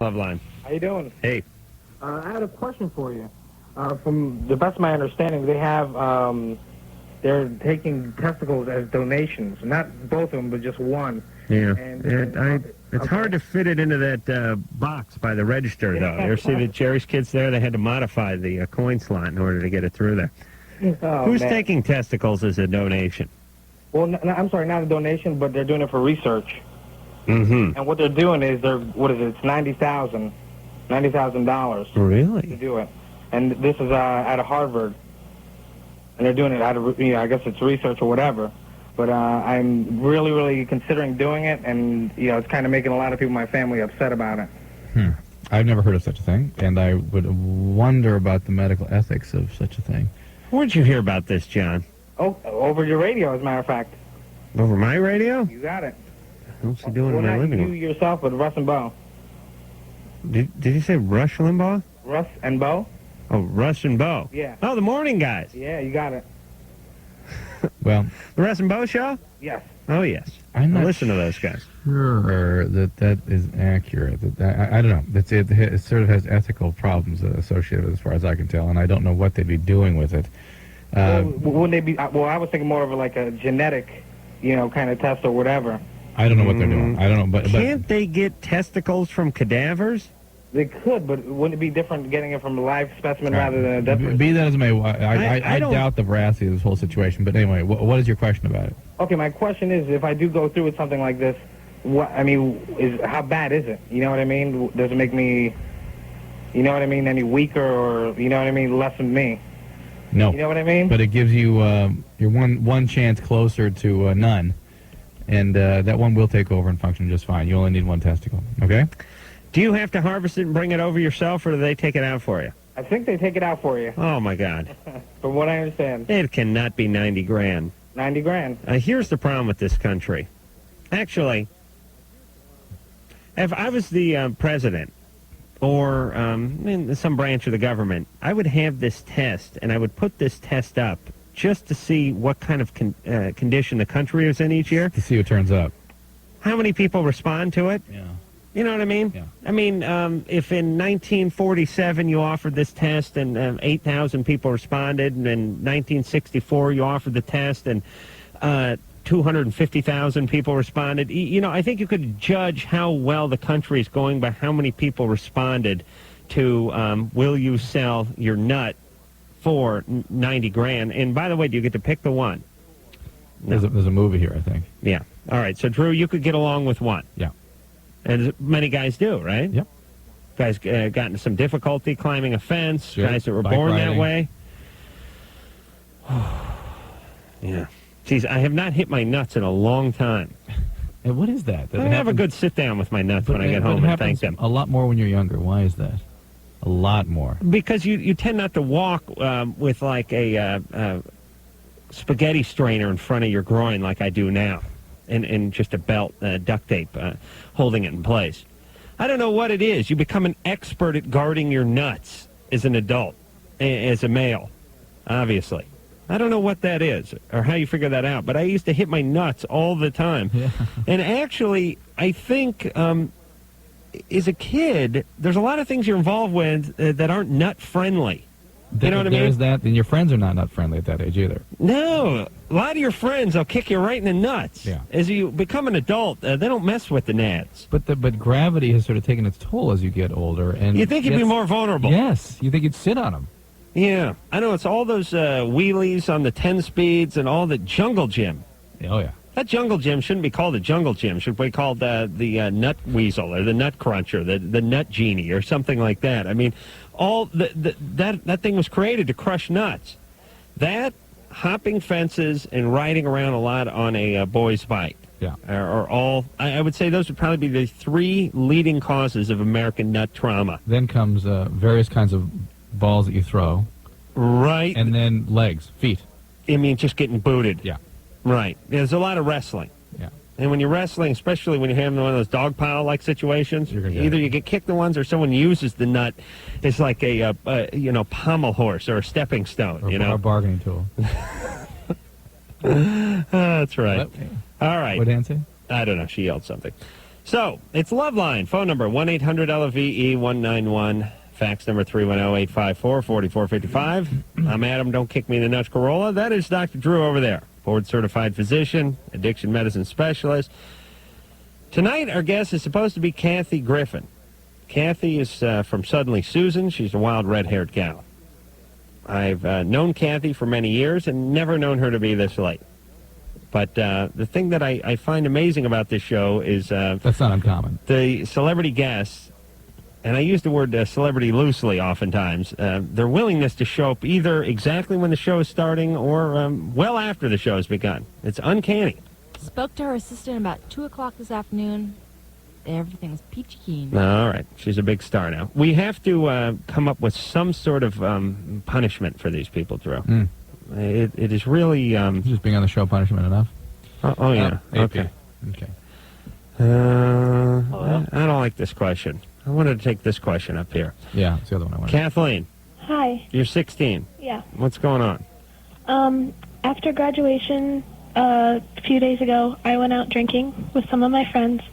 Loveline. How you doing? Hey. I had a question for you. From the best of my understanding, they have they're taking testicles as donations. Not both of them, but just one. Yeah. And it's hard to fit it into that box by the register, though. You ever see the Jerry's Kids there? They had to modify the coin slot in order to get it through there. Who's taking testicles as a donation? Well, I'm sorry, not a donation, but they're doing it for research. Mm-hmm. And what they're doing is it's $90,000 Really? to do it. And this is out of Harvard. And they're doing it out of, I guess it's research or whatever. But I'm really, really considering doing it, and, it's kind of making a lot of people in my family upset about it. I've never heard of such a thing, and I would wonder about the medical ethics of such a thing. Where'd you hear about this, John? Oh, over your radio, as a matter of fact. Over my radio? You got it. What's he doing in my not living you room? yourself, but Russ and Bo. Did you say Rush Limbaugh? Russ and Bo? Oh, Rush and Bo. Yeah. Oh, the morning guys. Yeah, you got it. Well, The Russ and Bo show? Yes. Oh, yes. I'm not listen to those guys. sure that is accurate. I don't know. It sort of has ethical problems associated with it, as far as I can tell, and I don't know what they'd be doing with it. Wouldn't they be? Well, I was thinking more of like a genetic, kind of test or whatever. I don't know what they're doing. I don't know, but Can't they get testicles from cadavers? They could, but wouldn't it be different getting it from a live specimen rather than a dead person? Be that as it may, I don't- doubt the veracity of this whole situation. But anyway, what is your question about it? Okay, my question is, if I do go through with something like this, how bad is it? You know what I mean? Does it make me, any weaker or, less than me? No. You know what I mean? But it gives you your one chance closer to none, and that one will take over and function just fine. You only need one testicle. Okay. Do you have to harvest it and bring it over yourself, or do they take it out for you? I think they take it out for you, Oh, my God. from what I understand. It cannot be 90 grand. 90 grand. Here's the problem with this country. Actually, if I was the president or in some branch of the government, I would have this test, and I would put this test up just to see what kind of condition the country is in each year. To see what turns up. How many people respond to it? Yeah. You know what I mean? Yeah. I mean, if in 1947 you offered this test and 8,000 people responded, and in 1964 you offered the test and 250,000 people responded, I think you could judge how well the country is going by how many people responded to will you sell your nut for 90 grand. And by the way, do you get to pick the one? No. There's a movie here, I think. Yeah. All right. So, Drew, you could get along with one. Yeah. As many guys do, right? Yep. Guys got into some difficulty climbing a fence. Sure. Guys that were Bike born riding. that way. Yeah. Geez, I have not hit my nuts in a long time. And what is that? I have a good sit down with my nuts when I get home and thank them. A lot more when you're younger. Why is that? A lot more. Because you tend not to walk with like a spaghetti strainer in front of your groin like I do now. And just a belt, duct tape, holding it in place. I don't know what it is. You become an expert at guarding your nuts as an adult, as a male, obviously. I don't know what that is or how you figure that out, but I used to hit my nuts all the time. Yeah. And actually, I think as a kid, there's a lot of things you're involved with that aren't nut-friendly. You know what I mean? There's that, and your friends are not friendly at that age either. No, a lot of your friends, they'll kick you right in the nuts. Yeah. As you become an adult, they don't mess with the nads. But gravity has sort of taken its toll as you get older, and You think you'd be more vulnerable. Yes, you think you'd sit on them. Yeah, I know. It's all those wheelies on the 10 speeds and all the jungle gym. Oh yeah. That jungle gym shouldn't be called a jungle gym. It should be called the nut weasel or the nut cruncher, the nut genie or something like that. I mean, all that thing was created to crush nuts. That, hopping fences, and riding around a lot on a boy's bike. Yeah. Are all, I would say those would probably be the three leading causes of American nut trauma. Then comes various kinds of balls that you throw. Right. And then legs, feet. I mean, just getting booted. Yeah. Right. There's a lot of wrestling. Yeah. And when you're wrestling, especially when you're having one of those dog pile-like situations, You're gonna get either it. you get kicked the ones or someone uses the nut as like a pommel horse or a stepping stone, Or a bargaining tool. That's right. What? All right. What did Ann say? I don't know. She yelled something. So, it's Loveline. Phone number 1-800-LOVE-191. Fax number 310-854-4455. I'm Adam. Don't kick me in the nuts, Carolla. That is Dr. Drew over there. Board-certified physician, addiction medicine specialist. Tonight, our guest is supposed to be Kathy Griffin. Kathy is from Suddenly Susan. She's a wild red-haired gal. I've known Kathy for many years and never known her to be this late. But the thing that I find amazing about this show is... That's not uncommon. The celebrity guests, and I use the word celebrity loosely oftentimes, their willingness to show up either exactly when the show is starting or well after the show has begun. It's uncanny. Spoke to her assistant about 2 o'clock this afternoon. Everything's peachy keen. All right. She's a big star now. We have to come up with some sort of punishment for these people, Drew. It is really... Just being on the show punishment enough? Oh yeah. Okay. Okay. I don't like this question. I wanted to take this question up here. Yeah, it's the other one I wanted. Kathleen, Hi. you're 16. Yeah. What's going on? After graduation, a few days ago, I went out drinking with some of my friends.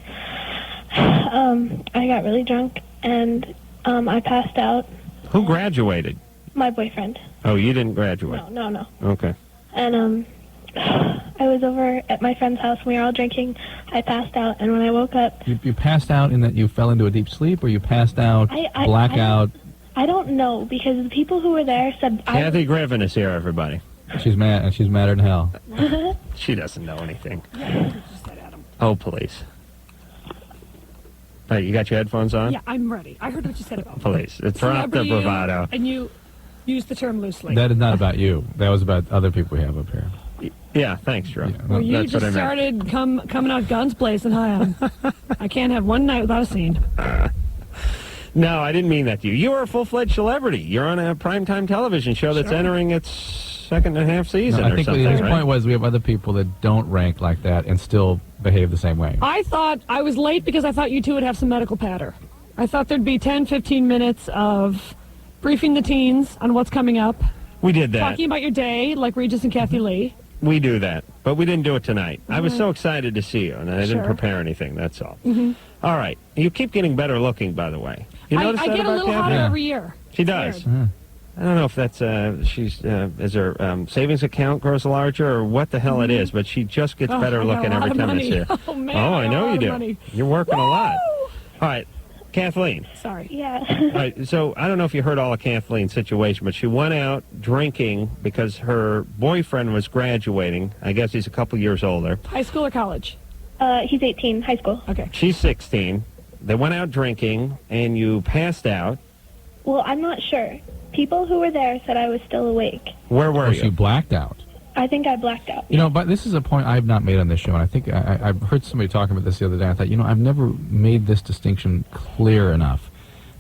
I got really drunk, and I passed out. Who graduated? My boyfriend. Oh, you didn't graduate? No. Okay. And I was over at my friend's house. We were all drinking. I passed out, and when I woke up... You passed out in that you fell into a deep sleep, or you passed out, blackout? I don't know, because the people who were there said... Kathy Griffin is here, everybody. She's mad, and she's madder than hell. She doesn't know anything. Oh, please. All right, you got your headphones on? Yeah, I'm ready. I heard what you said about Please. Drop the bravado. And you used the term loosely. That is not about you. That was about other people we have up here. Yeah, thanks, Drew. Yeah, well, you That's just what I meant. started coming out guns blazing. Hi, Adam. I can't have one night without a scene. No, I didn't mean that to you. You are a full-fledged celebrity. You're on a primetime television show that's entering its second and a half season No, I or think something, his right? point was we have other people that don't rank like that and still behave the same way. I thought I was late because I thought you two would have some medical patter. I thought there'd be 10, 15 minutes of briefing the teens on what's coming up, We did that. talking about your day, like Regis and Kathy Lee. We do that, but we didn't do it tonight. I was so excited to see you, and I didn't Sure. prepare anything, that's all. All right. You keep getting better looking, by the way. You notice I that get a about little Kathy? hotter Yeah. every year. She It's does. weird. I don't know if that's, is her savings account grows larger or what the hell it is, but she just gets Oh, better I got a looking lot every of time money. it's here. Oh, man, Oh, I I got a know lot you of do. money. You're working a lot. Woo! All right. Kathleen. Sorry. Yeah. All right, so I don't know if you heard all of Kathleen's situation, but she went out drinking because her boyfriend was graduating. I guess he's a couple years older. High school or college? He's 18, high school. Okay. She's 16. They went out drinking, and you passed out. Well, I'm not sure. People who were there said I was still awake. Where were Or you? she blacked out. I think I blacked out. You know, but this is a point I have not made on this show, and I think I've heard somebody talking about this the other day. I thought, I've never made this distinction clear enough,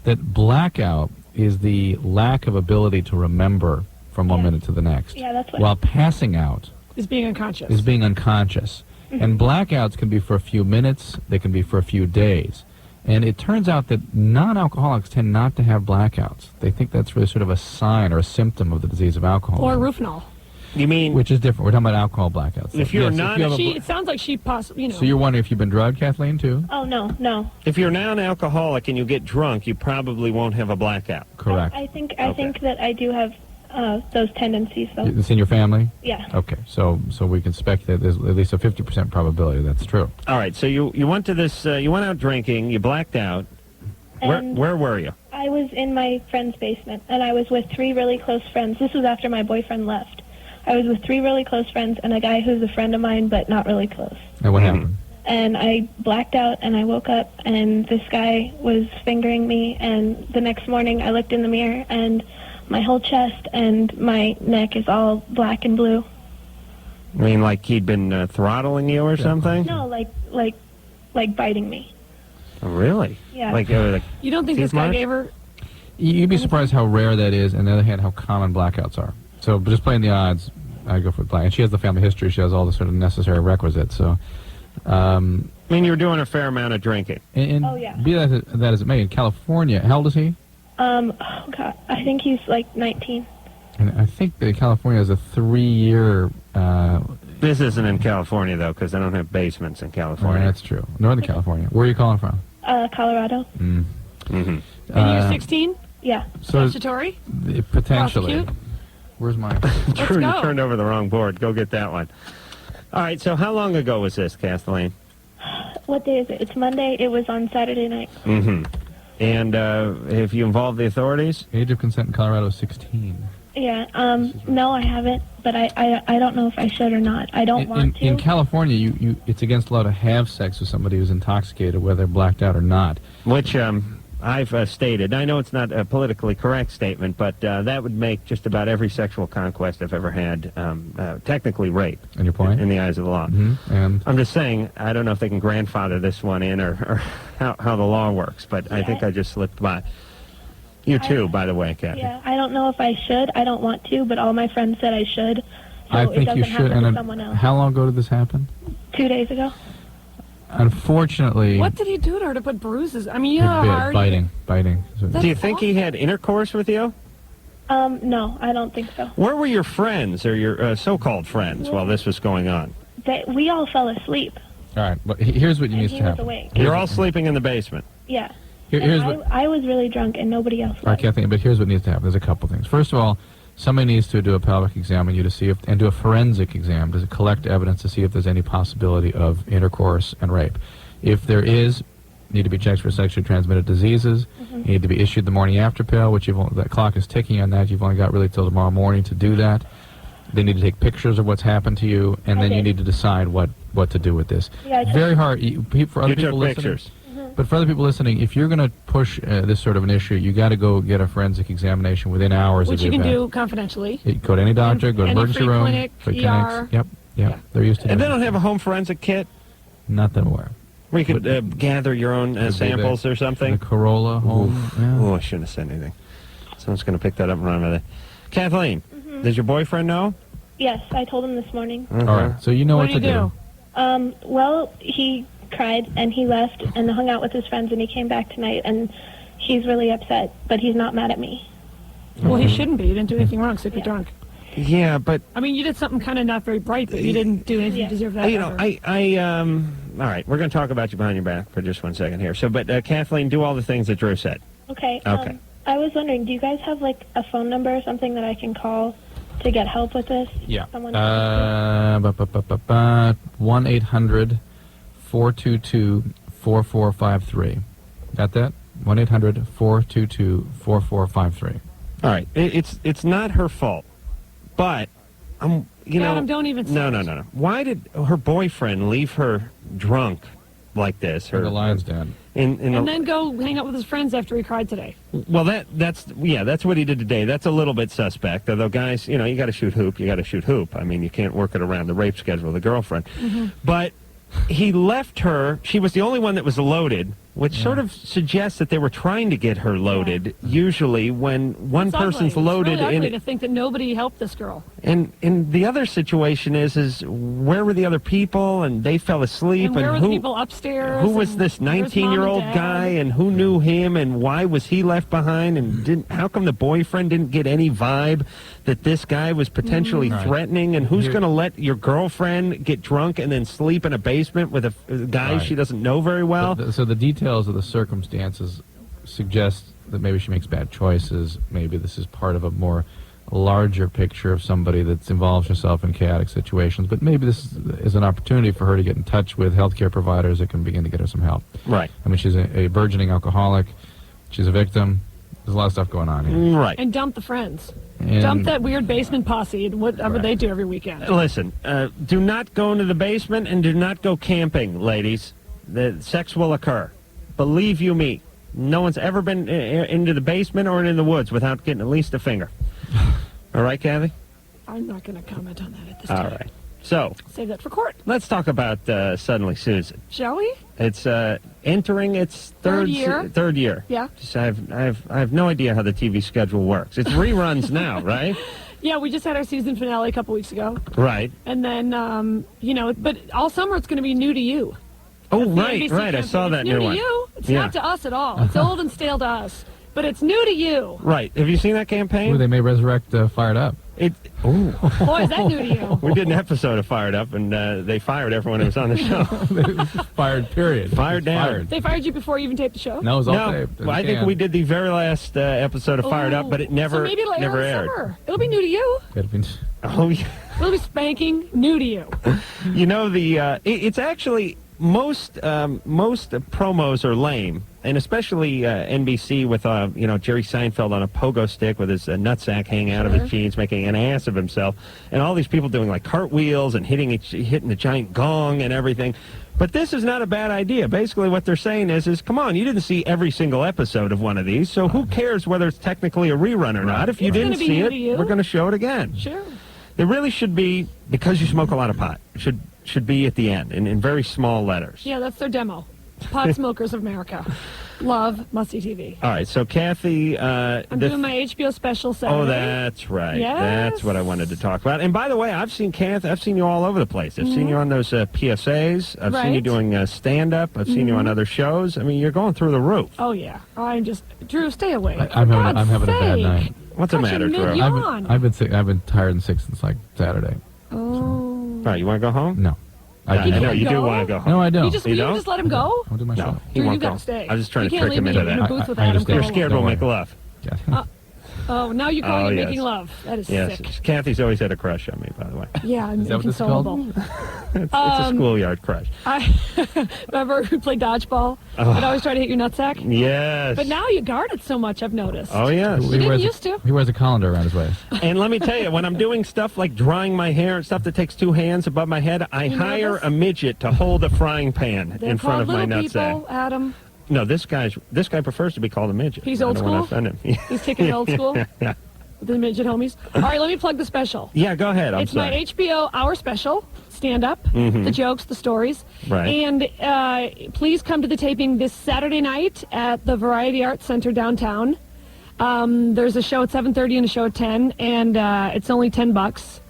that blackout is the lack of ability to remember from one minute to the next. Yeah, that's what... While passing out Is being unconscious. is being unconscious. And blackouts can be for a few minutes, they can be for a few days. And it turns out that non-alcoholics tend not to have blackouts. They think that's really sort of a sign or a symptom of the disease of alcoholism. Or Roofenol. You mean Which is different. We're talking about alcohol blackouts. If you're Yes, not- you have a It sounds like she possibly, So you're wondering if you've been drugged, Kathleen, too? Oh, no. if you're now an alcoholic and you get drunk, you probably won't have a blackout. Correct. I think that I do have those tendencies, though. It's in your family? Yeah. Okay, so we can speculate there's at least a 50% probability that's true. All right, so you went to this, you went out drinking, you blacked out. And Where were you? I was in my friend's basement, and I was with 3 really close friends. This was after my boyfriend left. I was with 3 really close friends and a guy who's a friend of mine, but not really close. And what happened? And I blacked out, and I woke up, and this guy was fingering me, and the next morning I looked in the mirror, and my whole chest and my neck is all black and blue. I mean, like he'd been throttling you or something? No, like biting me. Oh, really? Yeah. Like You don't think Teeth this guy marks? gave her... You'd be surprised how rare that is, and on the other hand, how common blackouts are. So just playing the odds, I go for black. And she has the family history. She has all the sort of necessary requisites. So, I mean, you were doing a fair amount of drinking. and Oh, yeah. be that as it may, in California, how old is he? Oh, God. I think he's like 19. And I think that California has a 3-year This isn't in California, though, because they don't have basements in Oh, California. that's true. Northern California. Where are you calling from? Colorado. Mm-hmm. And you're 16? Yeah. So Statutory? potentially. Prosecute? Where's my? True, you go. turned over the wrong board. Go get that one. All right, so how long ago was this, Kathleen? What day is it? It's Monday. It was on Saturday night. Mm-hmm. And have you involved the authorities? Age of consent in Colorado is 16. Yeah. No, I haven't, but I don't know if I should or not. I don't want to. In California, it's against law to have sex with somebody who's intoxicated, whether blacked out or not. Which I've stated. I know it's not a politically correct statement, but that would make just about every sexual conquest I've ever had technically rape. And your point? In the eyes of the law. Mm-hmm. And I'm just saying, I don't know if they can grandfather this one in or how the law works, but I think I just slipped by. You too, by the way, Kathy. Yeah, I don't know if I should. I don't want to, but all my friends said I should. So I it think doesn't you should. happen to And someone else. how long ago did this happen? 2 days ago. Unfortunately, What did he do to her to put bruises? I mean, you it know how bit, hard... biting. Do you think he had intercourse with you? No, I don't think so. Where were your friends or your so-called friends while this was going on? We all fell asleep, All right, but here's what and needs he to was happen. awake. You're all sleeping in the basement. Yeah. Here's And what. I was really drunk, and nobody else All right, was. Kathleen, but here's what needs to happen. There's a couple things. First of all, somebody needs to do a pelvic exam on you to see if, and do a forensic exam to collect evidence to see if there's any possibility of intercourse and rape. If there is, need to be checked for sexually transmitted diseases. You need to be issued the morning after pill, which that clock is ticking on that. You've only got really till tomorrow morning to do that. They need to take pictures of what's happened to you, and then you need to decide what to do with this. Yeah, I took- Very hard for other You took people listening. pictures. But for other people listening, if you're going to push this sort of an issue, you got to go get a forensic examination within hours Which of you the can event. do confidentially. Go to any doctor, go to Any emergency free room, clinic, free ER. clinics. Yep. Yeah. They're used to And that. they don't have a home forensic kit Not that I'm aware. where you could gather your own Could be samples or The something? Corolla home. Yeah. Oh, I shouldn't have said anything. Someone's going to pick that up and run with it. Kathleen, does your boyfriend know? Yes, I told him this morning. All right. So you know What what, do to you do. do? Well, he cried, and he left and hung out with his friends, and he came back tonight, and he's really upset, but he's not mad at me. Well, he shouldn't be. You didn't do anything wrong except you're drunk. Yeah, but I mean, you did something kind of not very bright, but you didn't do anything to deserve that. all right, we're going to talk about you behind your back for just 1 second here. So, but Kathleen, do all the things that Drew said. Okay. Okay. I was wondering, do you guys have, like, a phone number or something that I can call to get help with this? Yeah. Someone 1-800-422-4453. Got that? 1-800-422-4453. All right, it's not her fault, but you know. Adam, don't even say No. it. Why did her boyfriend leave her drunk like this? Or the lion's den. And then go hang out with his friends after he cried today. Well, that's what he did today. That's a little bit suspect. Although, guys, you got to shoot hoop. You got to shoot hoop. I mean, you can't work it around the rape schedule of the girlfriend. But he left her. She was the only one that was loaded, which sort of suggests that they were trying to get her loaded. Usually, when one It's person's ugly. loaded, It's really ugly and to think that nobody helped this girl. and the other situation is where were the other people? And they fell asleep. And where were the who people upstairs? who was and this where's mom and 19-year-old dad? guy, and who knew him, and why was he left behind? And how come the boyfriend didn't get any vibe that this guy was potentially Right. threatening? And who's Here- going to let your girlfriend get drunk and then sleep in a basement with a guy Right. she doesn't know very well? So the details of the circumstances suggest that maybe she makes bad choices. Maybe this is part of a more larger picture of somebody that involves herself in chaotic situations. But maybe this is an opportunity for her to get in touch with healthcare providers that can begin to get her some help. Right. I mean, she's a burgeoning alcoholic. She's a victim. There's a lot of stuff going on here. Right. And dump the friends. And- Dump that weird basement posse and whatever Right. they do every weekend. Listen, do not go into the basement and do not go camping, ladies. The sex will occur. Believe you me. No one's ever been into the basement or in the woods without getting at least a finger. All right, Kathy? I'm not going to comment on that at this All time. right. So, Save that for court. let's talk about Suddenly Susan. Shall we? It's entering its Third year? Third year. Yeah. Just, I have no idea how the TV schedule works. It's reruns now, right? Yeah, we just had our season finale a couple weeks ago. Right. And then, but all summer it's going to be new to you. Oh, That's the right, NBC right. I campaign. saw that It's new new one. to you. It's Yeah. not to us at all. It's old and stale to us. But it's new to you. Right. Have you seen that campaign? Ooh, they may resurrect Fired Up. Ooh. Boy, is that new to you. We did an episode of Fired Up, and they fired everyone who was on the show. Fired, period. Fired down. They fired you before you even taped the show? No, it was all No, taped. well, I think we did the very last episode of Fired Up, but it never, so maybe it'll air never in aired. summer. It'll be new to you. Oh, yeah. It'll be spanking new to you. You know, it's actually most promos are lame, and especially NBC with Jerry Seinfeld on a pogo stick with his nutsack hanging out of his jeans, making an ass of himself, and all these people doing like cartwheels and hitting the giant gong and everything. But this is not a bad idea. Basically, what they're saying is, come on, you didn't see every single episode of one of these, so who cares whether it's technically a rerun or not? If you didn't see it, we're going to show it again. Sure. It really should be, because you smoke a lot of pot, should be at the end in very small letters. Yeah, that's their demo. Pot Smokers of America. Love Must-See TV. All right, so Kathy... I'm doing my HBO special Saturday. Oh, that's right. Yes. That's what I wanted to talk about. And by the way, I've seen you all over the place. I've seen you on those PSAs. I've seen you doing stand-up. I've seen you on other shows. I mean, you're going through the roof. Oh, yeah. Drew, stay away. I'm having a bad night. What's the matter, Drew? I've been sick. I've been tired and sick since like Saturday. Oh. All right, you want to go home? No. I know you do want to go home. No, I don't. You just let him go? I'll do my show. He Drew, won't you go. gotta stay. I was just trying You to can't trick him leave into me in a that. booth with I Adam understand. You're Carolla. scared we'll make love. Oh, now you're calling me yes. making love. That is Yes, sick. Kathy's always had a crush on me, by the way. Yeah, I'm Is that what this is called? inconsolable. It's a schoolyard crush. I remember we played dodgeball. I'd always try to hit your nutsack. Yes. But now you guard it so much, I've noticed. Oh, yes. You didn't used to. He wears a colander around his waist. And let me tell you, when I'm doing stuff like drying my hair and stuff that takes 2 hands above my head, I hire a midget to hold a frying pan They're in front of my called little nutsack. people, Adam. No, this guy prefers to be called a midget. He's I old don't want school? to offend him. He's taking it old school. Yeah. The midget homies. All right, let me plug the special. Yeah, go ahead. I'm It's sorry. my HBO Hour special, stand-up, the jokes, the stories. Right. And please come to the taping this Saturday night at the Variety Arts Center downtown. There's a show at 7:30 and a show at 10, and it's only $10.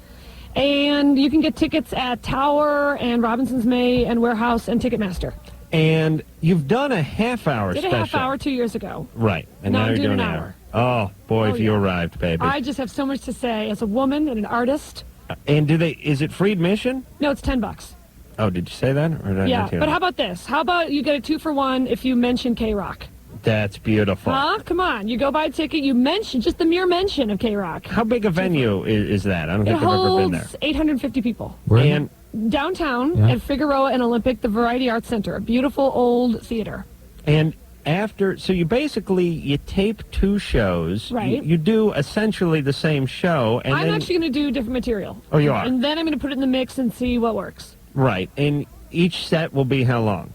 And you can get tickets at Tower and Robinson's May and Warehouse and Ticketmaster. And you've done a half-hour Did special. a half hour 2 years ago. Right. And Now now I'm you're doing doing an an hour. hour. Oh, boy, Oh, if you yeah. arrived, baby. I just have so much to say as a woman and an artist. And is it free admission? No, it's $10. Oh, did you say that? Or did I Yeah, not hear but that? how about this? How about you get a 2-for-1 if you mention K-Rock? That's beautiful. Huh? Come on. You go buy a ticket, you mention, just the mere mention of K-Rock. How big a venue is that? I don't It think I've ever been there. holds 850 people. Where is And Downtown Yeah. at Figueroa and Olympic, the Variety Arts Center, a beautiful old theater. so you tape 2 shows. Right. You do essentially the same show. And I'm then, actually going to do different material. Oh, you are? And then I'm going to put it in the mix and see what works. Right. And each set will be how long?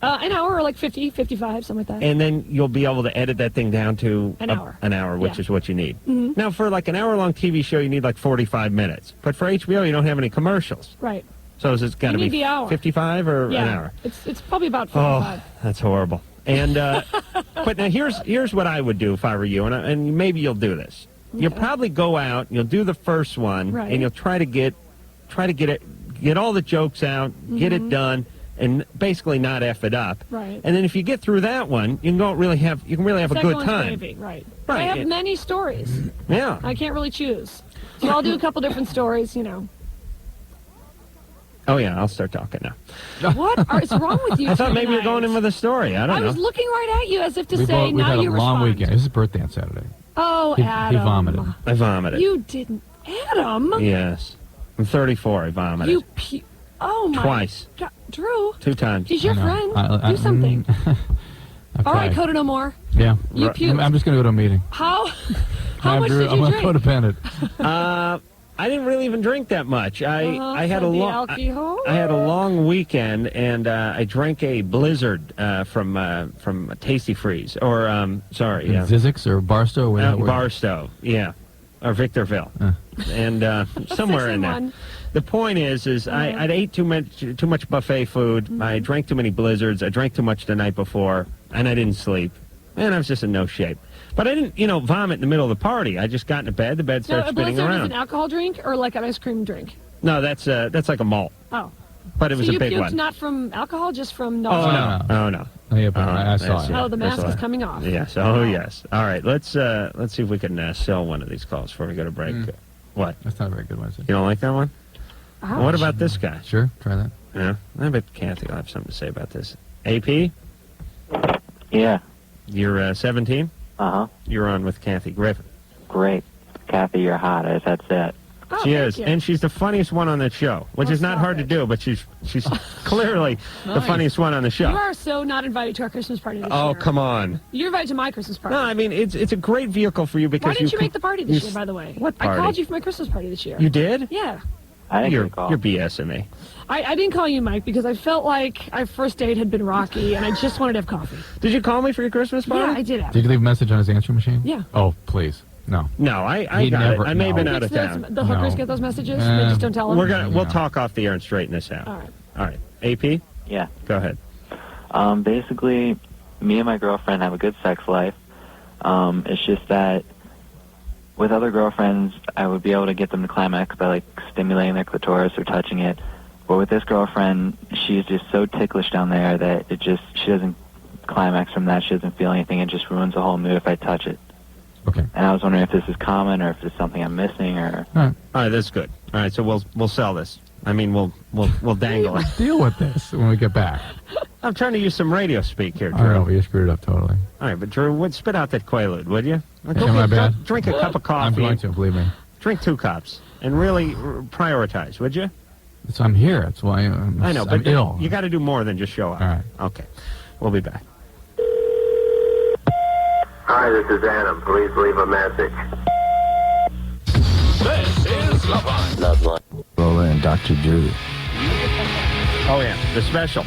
An hour or like 50, 55, something like that. And then you'll be able to edit that thing down to An hour. An hour, which Yeah. is what you need. Now, for like an hour-long TV show, you need like 45 minutes. But for HBO, you don't have any commercials. Right. So is it got to You be need the hour. 55 or Yeah. an hour? It's probably about 45. Oh, that's horrible. And but now here's what I would do if I were you, and maybe you'll do this. You'll probably go out, you'll do the first one, Right. and you'll try to get all the jokes out, get it done, and basically not F it up. Right. And then if you get through that one, you can really have a Second good one's time. gravy, right. Right. I have many stories. Yeah. I can't really choose. So I'll do a couple different stories, Oh yeah, I'll start talking now. What is wrong with you I thought maybe you're tonight? going in with a story. I don't I know. was looking right at you as if to We've say, now had a you long respond. weekend. It was his birthday on Saturday. Oh, He Adam. vomited. I vomited. You didn't. Adam? Yes. I'm 34. I vomited. Oh, my Twice. God. Drew, 2 times. he's your I know. friend. Do something. I've All right, tried. Coda no more. Yeah. You puked. I'm just going to go to a meeting. How I'm much did you I'm drink? codependent. I didn't really even drink that much. I had so a the long alcohol? I had a long weekend, and I drank a Blizzard from Tasty Freeze, or sorry, yeah, Zizix or Barstow? Where that word? Barstow, yeah, or Victorville, and somewhere in there. One. The point is I ate too much buffet food. I drank too many Blizzards. I drank too much the night before, and I didn't sleep, and I was just in no shape. But I didn't, vomit in the middle of the party. I just got into bed. The bed No, started a spinning Blizzard is around. an alcohol drink or like an ice cream drink? No, that's like a malt, Oh. but it was So a you big puked one. not from alcohol, just from Oh nausea? no! Oh no! Oh, yeah, but I saw that's it. Oh, the That's mask all is right. coming off. Yes. Oh yes. All right. Let's see if we can sell one of these calls before we go to break. What? That's not a very good one, is it? You don't like that one? Ouch. What about this guy? Sure, try that. Yeah, I bet Kathy will have something to say about this. AP, Yeah. you're 17. Uh-huh. You're on with Kathy Griffin. Great. Kathy, you're hot. That's it. Oh, She thank is, you. and she's the funniest one on that show, which Oh, is not stop hard to it. do, but she's clearly the funniest one on the show. You are so not invited to our Christmas party this Oh, year. come on. You're invited to my Christmas party. No, I mean, it's a great vehicle for you because Why didn't you can- make the party this year, by the way? What I party? called you for my Christmas party this year. You did? Yeah. I didn't You're get a call. BSing me. I didn't call you, Mike, because I felt like our first date had been rocky, and I just wanted to have coffee. Did you call me for your Christmas party? Yeah, I did have. Did you leave a message on his answering machine? Yeah. Oh, please. No. No, I He got never- it. I may have been no. out of town. The hookers No. get those messages? They just don't tell them? We'll Yeah. talk off the air and straighten this out. All right. All right. AP, Yeah. go ahead. Basically, me and my girlfriend have a good sex life. It's just that with other girlfriends, I would be able to get them to climax by, like, stimulating their clitoris or touching it. But with this girlfriend, she's just so ticklish down there that she doesn't climax from that. She doesn't feel anything. It just ruins the whole mood if I touch it. Okay. And I was wondering if this is common or if it's something I'm missing or... All right. All right, that's good. All right, so we'll sell this. I mean, we'll dangle it. Deal with this when we get back. I'm trying to use some radio speak here, I Drew. don't know. You screwed it up totally. All right, but Drew, spit out that Quaalude, would you? Am I bad? Drink a cup of coffee. I'm going to, believe me. Drink 2 cups and really prioritize, would you? So I'm here. That's why I'm I know, but ill. you got to do more than just show up. All right. Okay. We'll be back. Hi, this is Adam. Please leave a message. This is Loveline. Carolla and Dr. Drew. Oh, yeah, the special.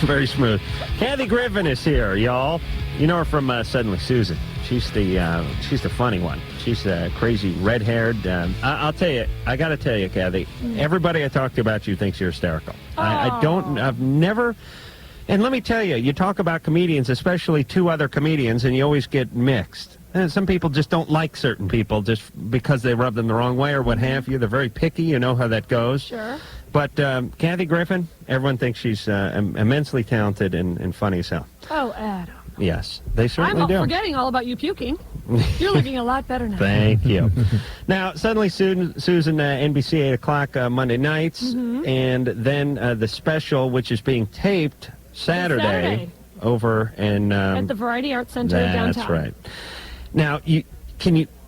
Very smooth. Kathy Griffin is here, y'all. You know her from Suddenly Susan. She's the funny one. She's crazy, red-haired. I'll tell you, I got to tell you, Kathy, everybody I talk to about you thinks you're hysterical. I've never... And let me tell you, you talk about comedians, especially 2 other comedians, and you always get mixed. And some people just don't like certain people just because they rub them the wrong way or what have you. They're very picky. You know how that goes. Sure. But Kathy Griffin, everyone thinks she's immensely talented and funny as hell. Oh, Adam. Yes, they certainly I'm do. forgetting all about you puking. You're looking a lot better now. Thank you. Now, Suddenly Susan, NBC 8 o'clock Monday nights, and then the special, which is being taped Saturday. Over in... At the Variety Arts Center downtown. That's right. Now, do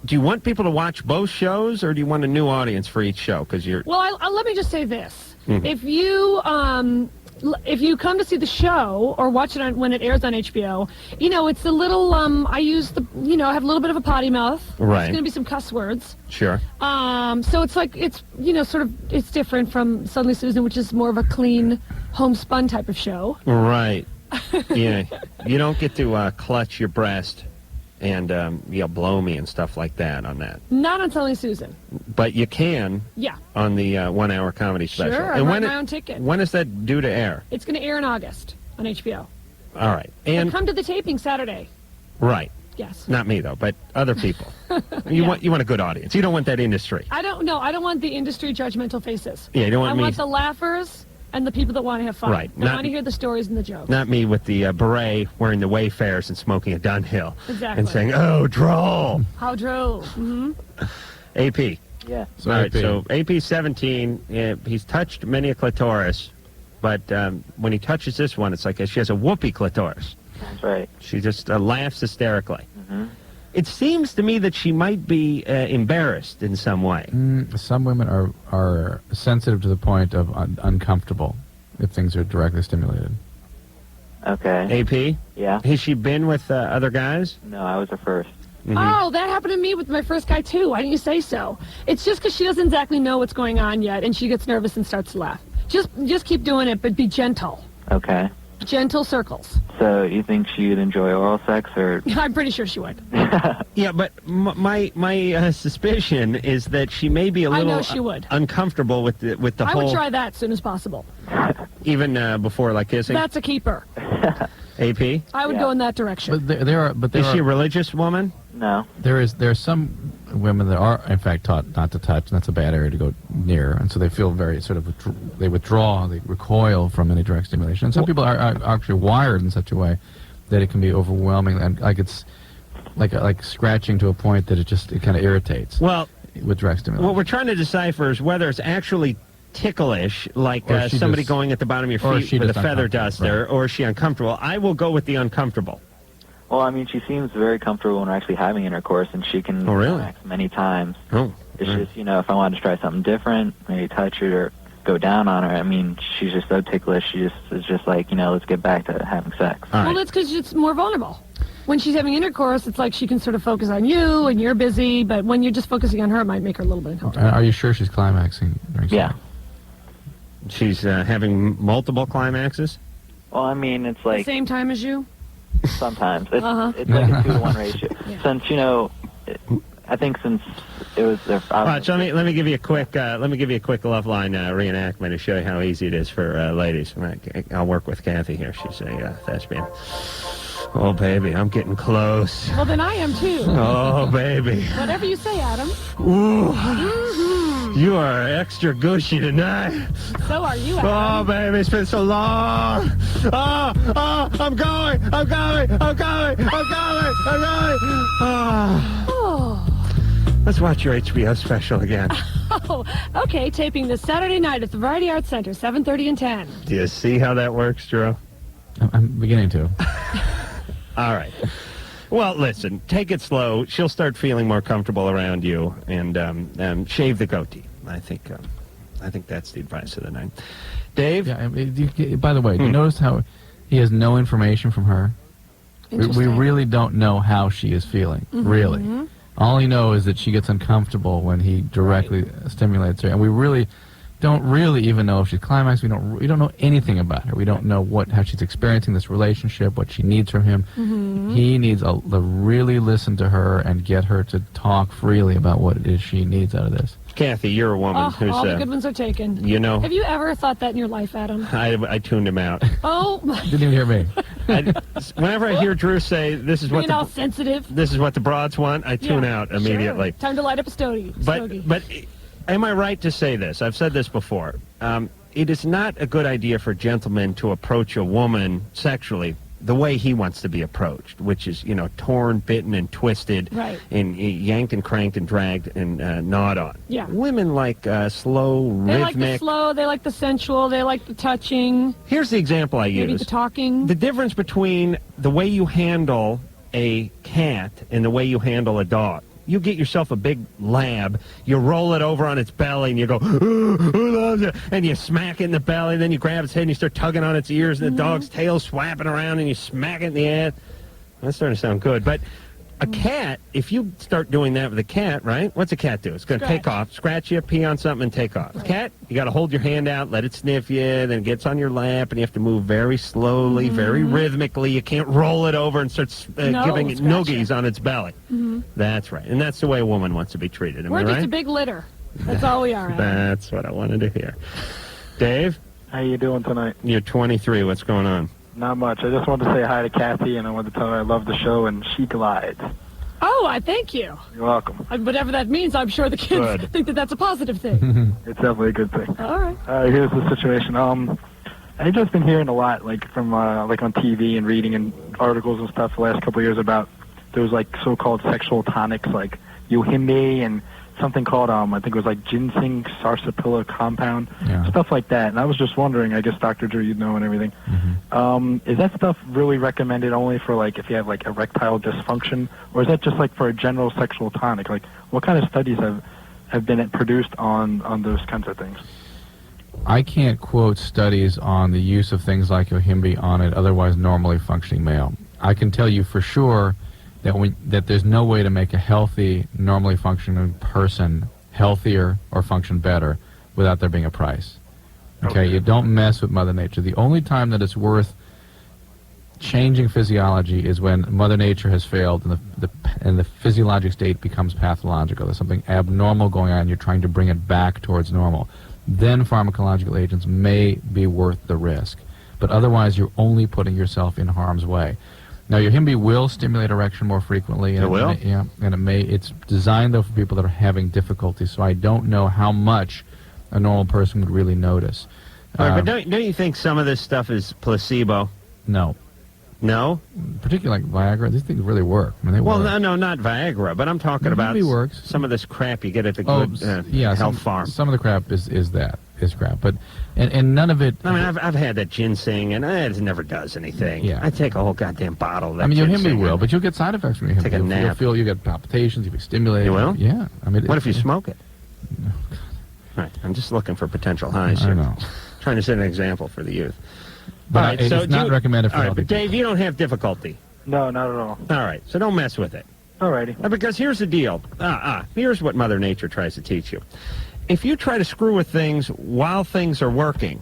you want people to watch both shows, or do you want a new audience for each show? Because you're... Well, let me just say this. If you come to see the show or watch it when it airs on HBO, it's a little, I have a little bit of a potty mouth. Right. There's going to be some cuss words. Sure. So it's like, it's different from Suddenly Susan, which is more of a clean, homespun type of show. Right. Yeah. You don't get to clutch your breast and blow me and stuff like that on that. Not on Suddenly Susan. But you can Yeah. on the 1 hour comedy special. Sure, I And bought my own ticket. When is that due to air? It's going to air in August on HBO. All right. And And come to the taping Saturday. right. Yes. Not me though, but other people. You want a good audience. You don't want that industry. I don't want the industry judgmental faces. Yeah, you don't want I me. want the laughers and the people that want to have fun. Right, I not- want to hear the stories and the jokes. Not me with the beret wearing the Wayfarers and smoking a Dunhill. Exactly. And saying, oh, droll. How droll. Mm-hmm. AP. Yeah. So All right, AP. so AP's 17. He's touched many a clitoris, but when he touches this one, it's like she has a whoopee clitoris. That's right. She just laughs hysterically. It seems to me that she might be embarrassed in some way. Some women are sensitive to the point of uncomfortable if things are directly stimulated. Okay. AP, Yeah. has she been with other guys? No, I was the first. Oh, that happened to me with my first guy, too. Why didn't you say so? It's just because she doesn't exactly know what's going on yet, and she gets nervous and starts to laugh. Just keep doing it, but be gentle. Okay. Gentle circles. So you think she'd enjoy oral sex or... I'm pretty sure she would. Yeah, but my suspicion is that she may be a I little know she would. uncomfortable with the I whole, would try that as soon as possible. even before like kissing. That's a keeper. AP, I would Yeah. go in that direction. But there is she a religious woman? No. are some women that are in fact taught not to touch, and that's a bad area to go near, and so they feel very sort of they withdraw, they recoil from any direct stimulation. And some people are actually wired in such a way that it can be overwhelming, and like it's like scratching to a point that it kind of irritates. Well, with direct stimulation. What we're trying to decipher is whether it's actually ticklish, like somebody going at the bottom of your feet with a feather duster, or is she uncomfortable? I will go with the uncomfortable. Well, I mean, she seems very comfortable when we're actually having intercourse, and she can relax many times. It's just, if I wanted to try something different, maybe touch her or go down on her, I mean, she's just so ticklish. She is just like, let's get back to having sex. Well, that's because it's more vulnerable. When she's having intercourse, it's like she can sort of focus on you, and you're busy, but when you're just focusing on her, it might make her a little bit uncomfortable. Are you sure she's climaxing during sex? Yeah. She's having multiple climaxes? Well, I mean, it's like... The same time as you? Sometimes. It's like a 2-to-1 ratio. Yeah. Since, I think since it was their... Watch, let me give you a quick Loveline reenactment to show you how easy it is for ladies. I'll work with Kathy here. She's a thespian. Oh, baby, I'm getting close. Well, then I am, too. Oh, baby. Whatever you say, Adam. Ooh. You are extra gushy tonight. So are you, Adam. Oh, baby, it's been so long. I'm going. Let's watch your HBO special again. Oh, okay, taping this Saturday night at the Variety Arts Center, 7:30 and 10. Do you see how that works, Drew? I'm beginning to. All right. Well, listen, take it slow. She'll start feeling more comfortable around you, and shave the goatee. I think that's the advice of the night. Dave? Yeah, by the way, do you notice how he has no information from her? We really don't know how she is feeling, really. All he knows is that she gets uncomfortable when he directly stimulates her, and we really don't even know if she's climaxed. We don't know anything about her. We don't know how she's experiencing this relationship, what she needs from him. He needs to really listen to her and get her to talk freely about what it is she needs out of this. Kathy, you're a woman who's... all the good ones are taken. Have you ever thought that in your life, Adam? I tuned him out. Oh. Didn't even hear me. Whenever I hear Drew say, this is what all sensitive. This is what the broads want, I tune out immediately. Sure. Time to light up a stogie. But am I right to say this? I've said this before. It is not a good idea for gentlemen to approach a woman sexually the way he wants to be approached, which is, torn, bitten, and twisted, and yanked and cranked and dragged and gnawed on. Yeah. Women like slow, rhythmic. They like the slow, they like the sensual, they like the touching. Here's the example I use. Maybe the talking. The difference between the way you handle a cat and the way you handle a dog. You get yourself a big lab, you roll it over on its belly, and you go, who loves it? And you smack it in the belly, and then you grab its head and you start tugging on its ears, and the dog's tail swapping around, and you smack it in the head. That's starting to sound good. But a cat, if you start doing that with a cat, right? What's a cat do? It's going to take off, scratch you, pee on something, and take off. Cat, you got to hold your hand out, let it sniff you, then it gets on your lap, and you have to move very slowly, very rhythmically. You can't roll it over and start giving it noogies on its belly. That's right. And that's the way a woman wants to be treated. Am I right? We're just a big litter. That's all we are. Adam. That's what I wanted to hear. Dave? How you doing tonight? You're 23. What's going on? Not much. I just wanted to say hi to Kathy, and I wanted to tell her I love the show, and she glides. Oh, I thank you. You're welcome. Whatever that means, I'm sure the kids think that that's a positive thing. It's definitely a good thing. All right. Here's the situation. I've just been hearing a lot, from like on TV and reading and articles and stuff the last couple of years about those like so-called sexual tonics like yohimbe and something called I think it was like ginseng sarsaparilla compound, stuff like that. And I was just wondering, I guess Dr. Drew, you'd know and everything. Is that stuff really recommended only for like if you have like erectile dysfunction, or is that just like for a general sexual tonic? Like what kind of studies have been produced on those kinds of things? I can't quote studies on the use of things like yohimbe on an otherwise normally functioning male. I can tell you for sure that there's no way to make a healthy, normally functioning person healthier or function better without there being a price. Okay, you don't mess with Mother Nature. The only time that it's worth changing physiology is when Mother Nature has failed and the physiologic state becomes pathological. There's something abnormal going on. You're trying to bring it back towards normal. Then pharmacological agents may be worth the risk. But otherwise, you're only putting yourself in harm's way. Now, yohimbe will stimulate erection more frequently. And it will? And it's designed, though, for people that are having difficulty, so I don't know how much a normal person would really notice. Right, but don't you think some of this stuff is placebo? No. No, particularly like Viagra. These things really work. I mean, they work. No, not Viagra, but I'm talking about works. Some of this crap you get at the good health farm. Some of the crap is crap, but and none of it. I mean, I've had that ginseng, and it never does anything. Yeah. I take a whole goodddamn bottle of that. I mean, your ginseng. Hemi will, but you'll get side effects when you Take a nap. You'll feel you get palpitations. You'll be stimulated. You will? Yeah. I mean, what if you smoke it? All right, I'm just looking for potential highs here. I know. Trying to set an example for the youth. But all right, it's not recommended for all right, healthy but Dave, you don't have difficulty. No, not at all. All right, so don't mess with it. Alrighty. Because here's the deal. Here's what Mother Nature tries to teach you. If you try to screw with things while things are working,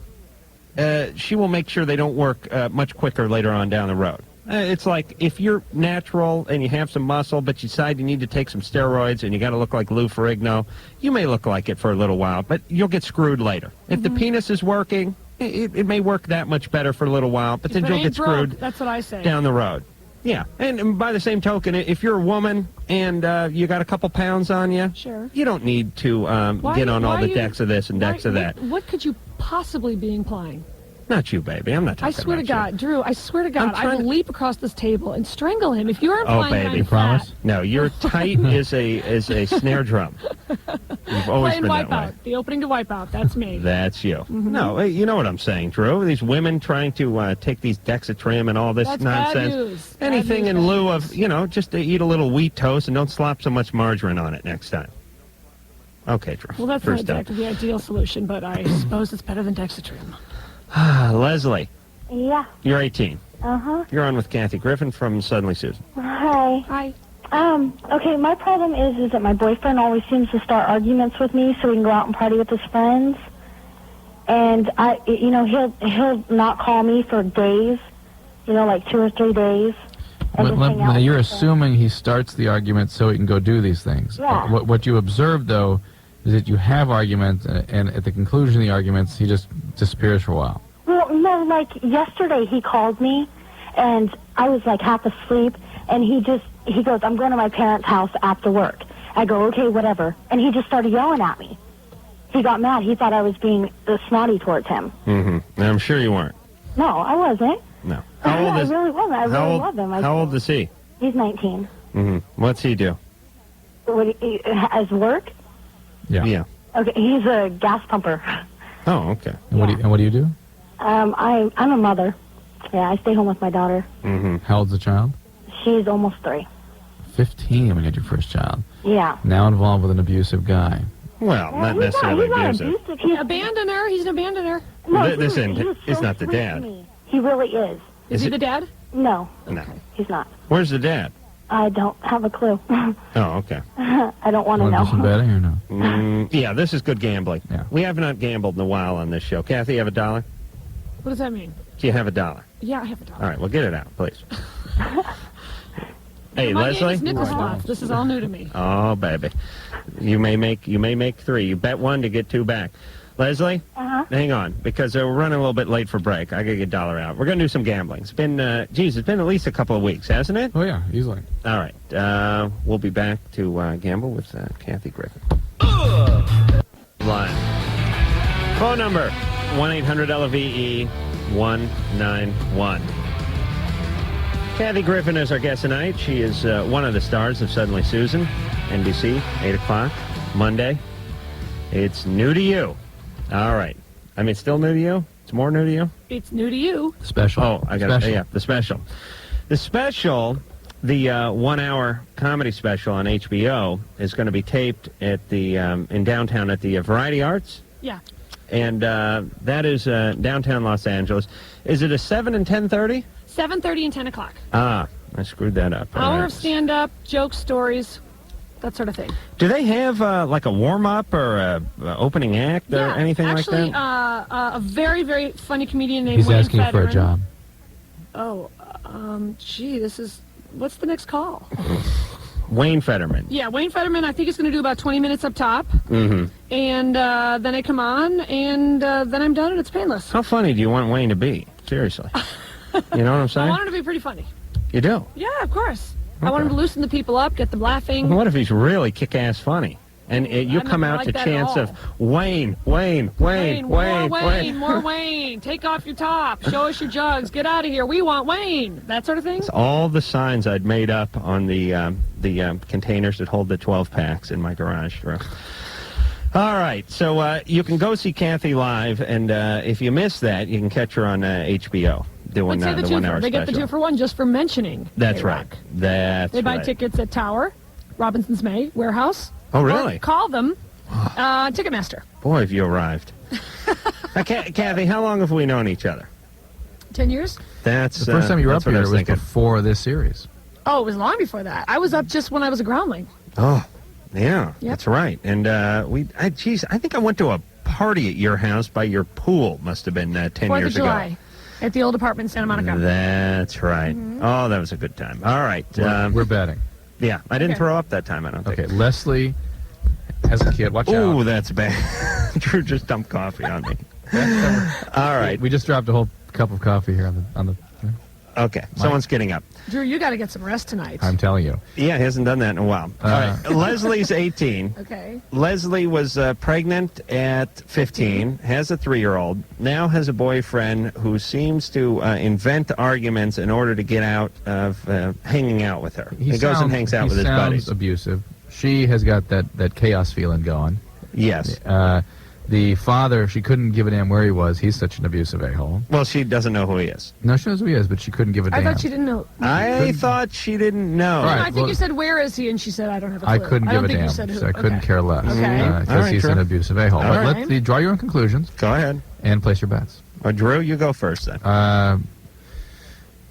she will make sure they don't work much quicker later on down the road. It's like if you're natural and you have some muscle, but you decide you need to take some steroids and you got to look like Lou Ferrigno, you may look like it for a little while, but you'll get screwed later. If the penis is working, it may work that much better for a little while, but then you'll get screwed That's what I say. down the road. Yeah, and by the same token, if you're a woman and you got a couple pounds on you, Sure. you don't need to get on all the decks of this and decks of that. What could you possibly be implying? Not you, baby. I'm not talking I swear to about God, Drew, I swear to God, I will leap across this table and strangle him. If you're you. Oh, implying baby. I'm Promise? fat, No, you're tight as a snare drum. You've always playing been that way. Wipeout, the opening to Wipeout, that's me. That's you. Mm-hmm. No, you know what I'm saying, Drew. These women trying to take these Dexatrim and all this That's nonsense. bad news. Anything Bad in news, lieu bad of, just to eat a little wheat toast and don't slop so much margarine on it next time. Okay, Drew. Well, that's First not up. exactly the ideal solution, but I suppose it's better than Dexatrim. Leslie, Yeah. you're 18. Uh-huh. You're on with Kathy Griffin from Suddenly Susan. Hi. Hi. Okay, my problem is that my boyfriend always seems to start arguments with me so we can go out and party with his friends. And he'll not call me for days, like 2 or 3 days. Now you're assuming he starts the argument so he can go do these things. Yeah. What you observe, though, is that you have arguments, and at the conclusion of the arguments, he just disappears for a while. Well, no, like yesterday he called me, and I was like half asleep, and he goes, I'm going to my parents' house after work. I go, okay, whatever. And he just started yelling at me. He got mad. He thought I was being snotty towards him. Mm-hmm. I'm sure you weren't. No, I wasn't. No. I really wasn't. I really love him. How old is he? He's 19. Mm-hmm. What's he do? As work? Yeah. Okay, he's a gas pumper. Oh, okay. And what do you do? I'm a mother. Yeah, I stay home with my daughter. Mm-hmm. How old's the child? She's almost 3. 15 when you had your first child. Yeah. Now involved with an abusive guy. Well, not necessarily abusive. He's abandoner. He's an abandoner. No, it's not the dad. He really is. Is he the dad? No. No. He's not. Where's the dad? I don't have a clue. Oh, okay. I don't want to Want to know. do some betting or no? Yeah, this is good gambling. Yeah. We have not gambled in a while on this show. Kathy, you have $1? What does that mean? Do you have $1? Yeah, I have $1. All right, well, get it out, please. Hey, My Leslie. name is Nicholas. This is all new to me. Oh, baby. You may make 3. You bet 1 to get 2 back. Leslie, hang on, because we're running a little bit late for break. I got to get $1 out. We're going to do some gambling. It's been, it's been at least a couple of weeks, hasn't it? Oh, yeah, easily. All right. We'll be back to gamble with Kathy Griffin. Line. Phone number, 1-800-LVE-191. Kathy Griffin is our guest tonight. She is one of the stars of Suddenly Susan, NBC, 8 o'clock, Monday. It's new to you. All right. I mean, it's still new to you? It's more new to you? It's new to you. Special. Oh, I got it. Yeah, the special. The special, the 1-hour comedy special on HBO, is going to be taped at the in downtown at the Variety Arts. Yeah. And that is downtown Los Angeles. Is it a 7 and 10:30? 7:30 and 10 o'clock. Ah, I screwed that up. All Hour right. of stand-up, jokes, stories, that sort of thing. Do they have like a warm-up or a opening act or anything actually, like that? a very, very funny comedian named He's Wayne asking for a Federman. job. Oh, gee, what's the next call? Wayne Federman. Yeah, Wayne Federman, I think he's going to do about 20 minutes up top. Mm-hmm. And then I come on, and then I'm done, and it's painless. How funny do you want Wayne to be? Seriously. You know what I'm saying? I want him to be pretty funny. You do? Yeah, of course. I want him to loosen the people up, get them laughing. What if he's really kick-ass funny? And you I'm come not out like to that at chants all. of Wayne. More Wayne. Take off your top. Show us your jugs. Get out of here. We want Wayne. That sort of thing. It's all the signs I'd made up on the containers that hold the 12 packs in my garage. All right, so you can go see Kathy live, and if you miss that, you can catch her on HBO doing Let's say the 2 1 for. hour They special. get the 2 for 1 just for mentioning. That's K-Rock. right. That's They buy right. tickets at Tower, Robinson's May Warehouse. Oh, really? Or call them. Ticketmaster. Boy, have you arrived. Kathy, how long have we known each other? 10 years? That's The first time you were that's up what I here was thinking. before this series. Oh, it was long before that. I was up just when I was a groundling. Oh, yeah, Yep. that's right. And I think I went to a party at your house by your pool. Must have been 10 4th years of July at the old apartment in Santa Monica. ago. That's right. Oh, that was a good time. All right. We're betting. Yeah, I didn't Okay. throw up that time, I don't think. Okay, Leslie has a kid. Watch Ooh, out. that's bad. Drew just dumped coffee on me. All right. We just dropped a whole cup of coffee here on the. Okay, someone's getting up. Drew, you got to get some rest tonight. I'm telling you. Yeah, he hasn't done that in a while. All right, Leslie's 18. Okay. Leslie was pregnant at 15, has a 3-year-old, now has a boyfriend who seems to invent arguments in order to get out of hanging out with her. He goes and hangs out with his buddies. He sounds abusive. She has got that chaos feeling going. Yes. The father, she couldn't give a damn where he was. He's such an abusive a-hole. Well, she doesn't know who he is. No, she knows who he is, but she couldn't give a damn. I thought she didn't know. I thought she didn't know. Right. I think well- you said, where is he? And she said, I don't have a clue. I couldn't I give don't a think damn. You said who. So I couldn't Okay. care less. Okay. All Because right, he's Drew. an abusive a-hole. All But right. let's draw your own conclusions Go ahead. and place your bets. Drew, you go first then. I'm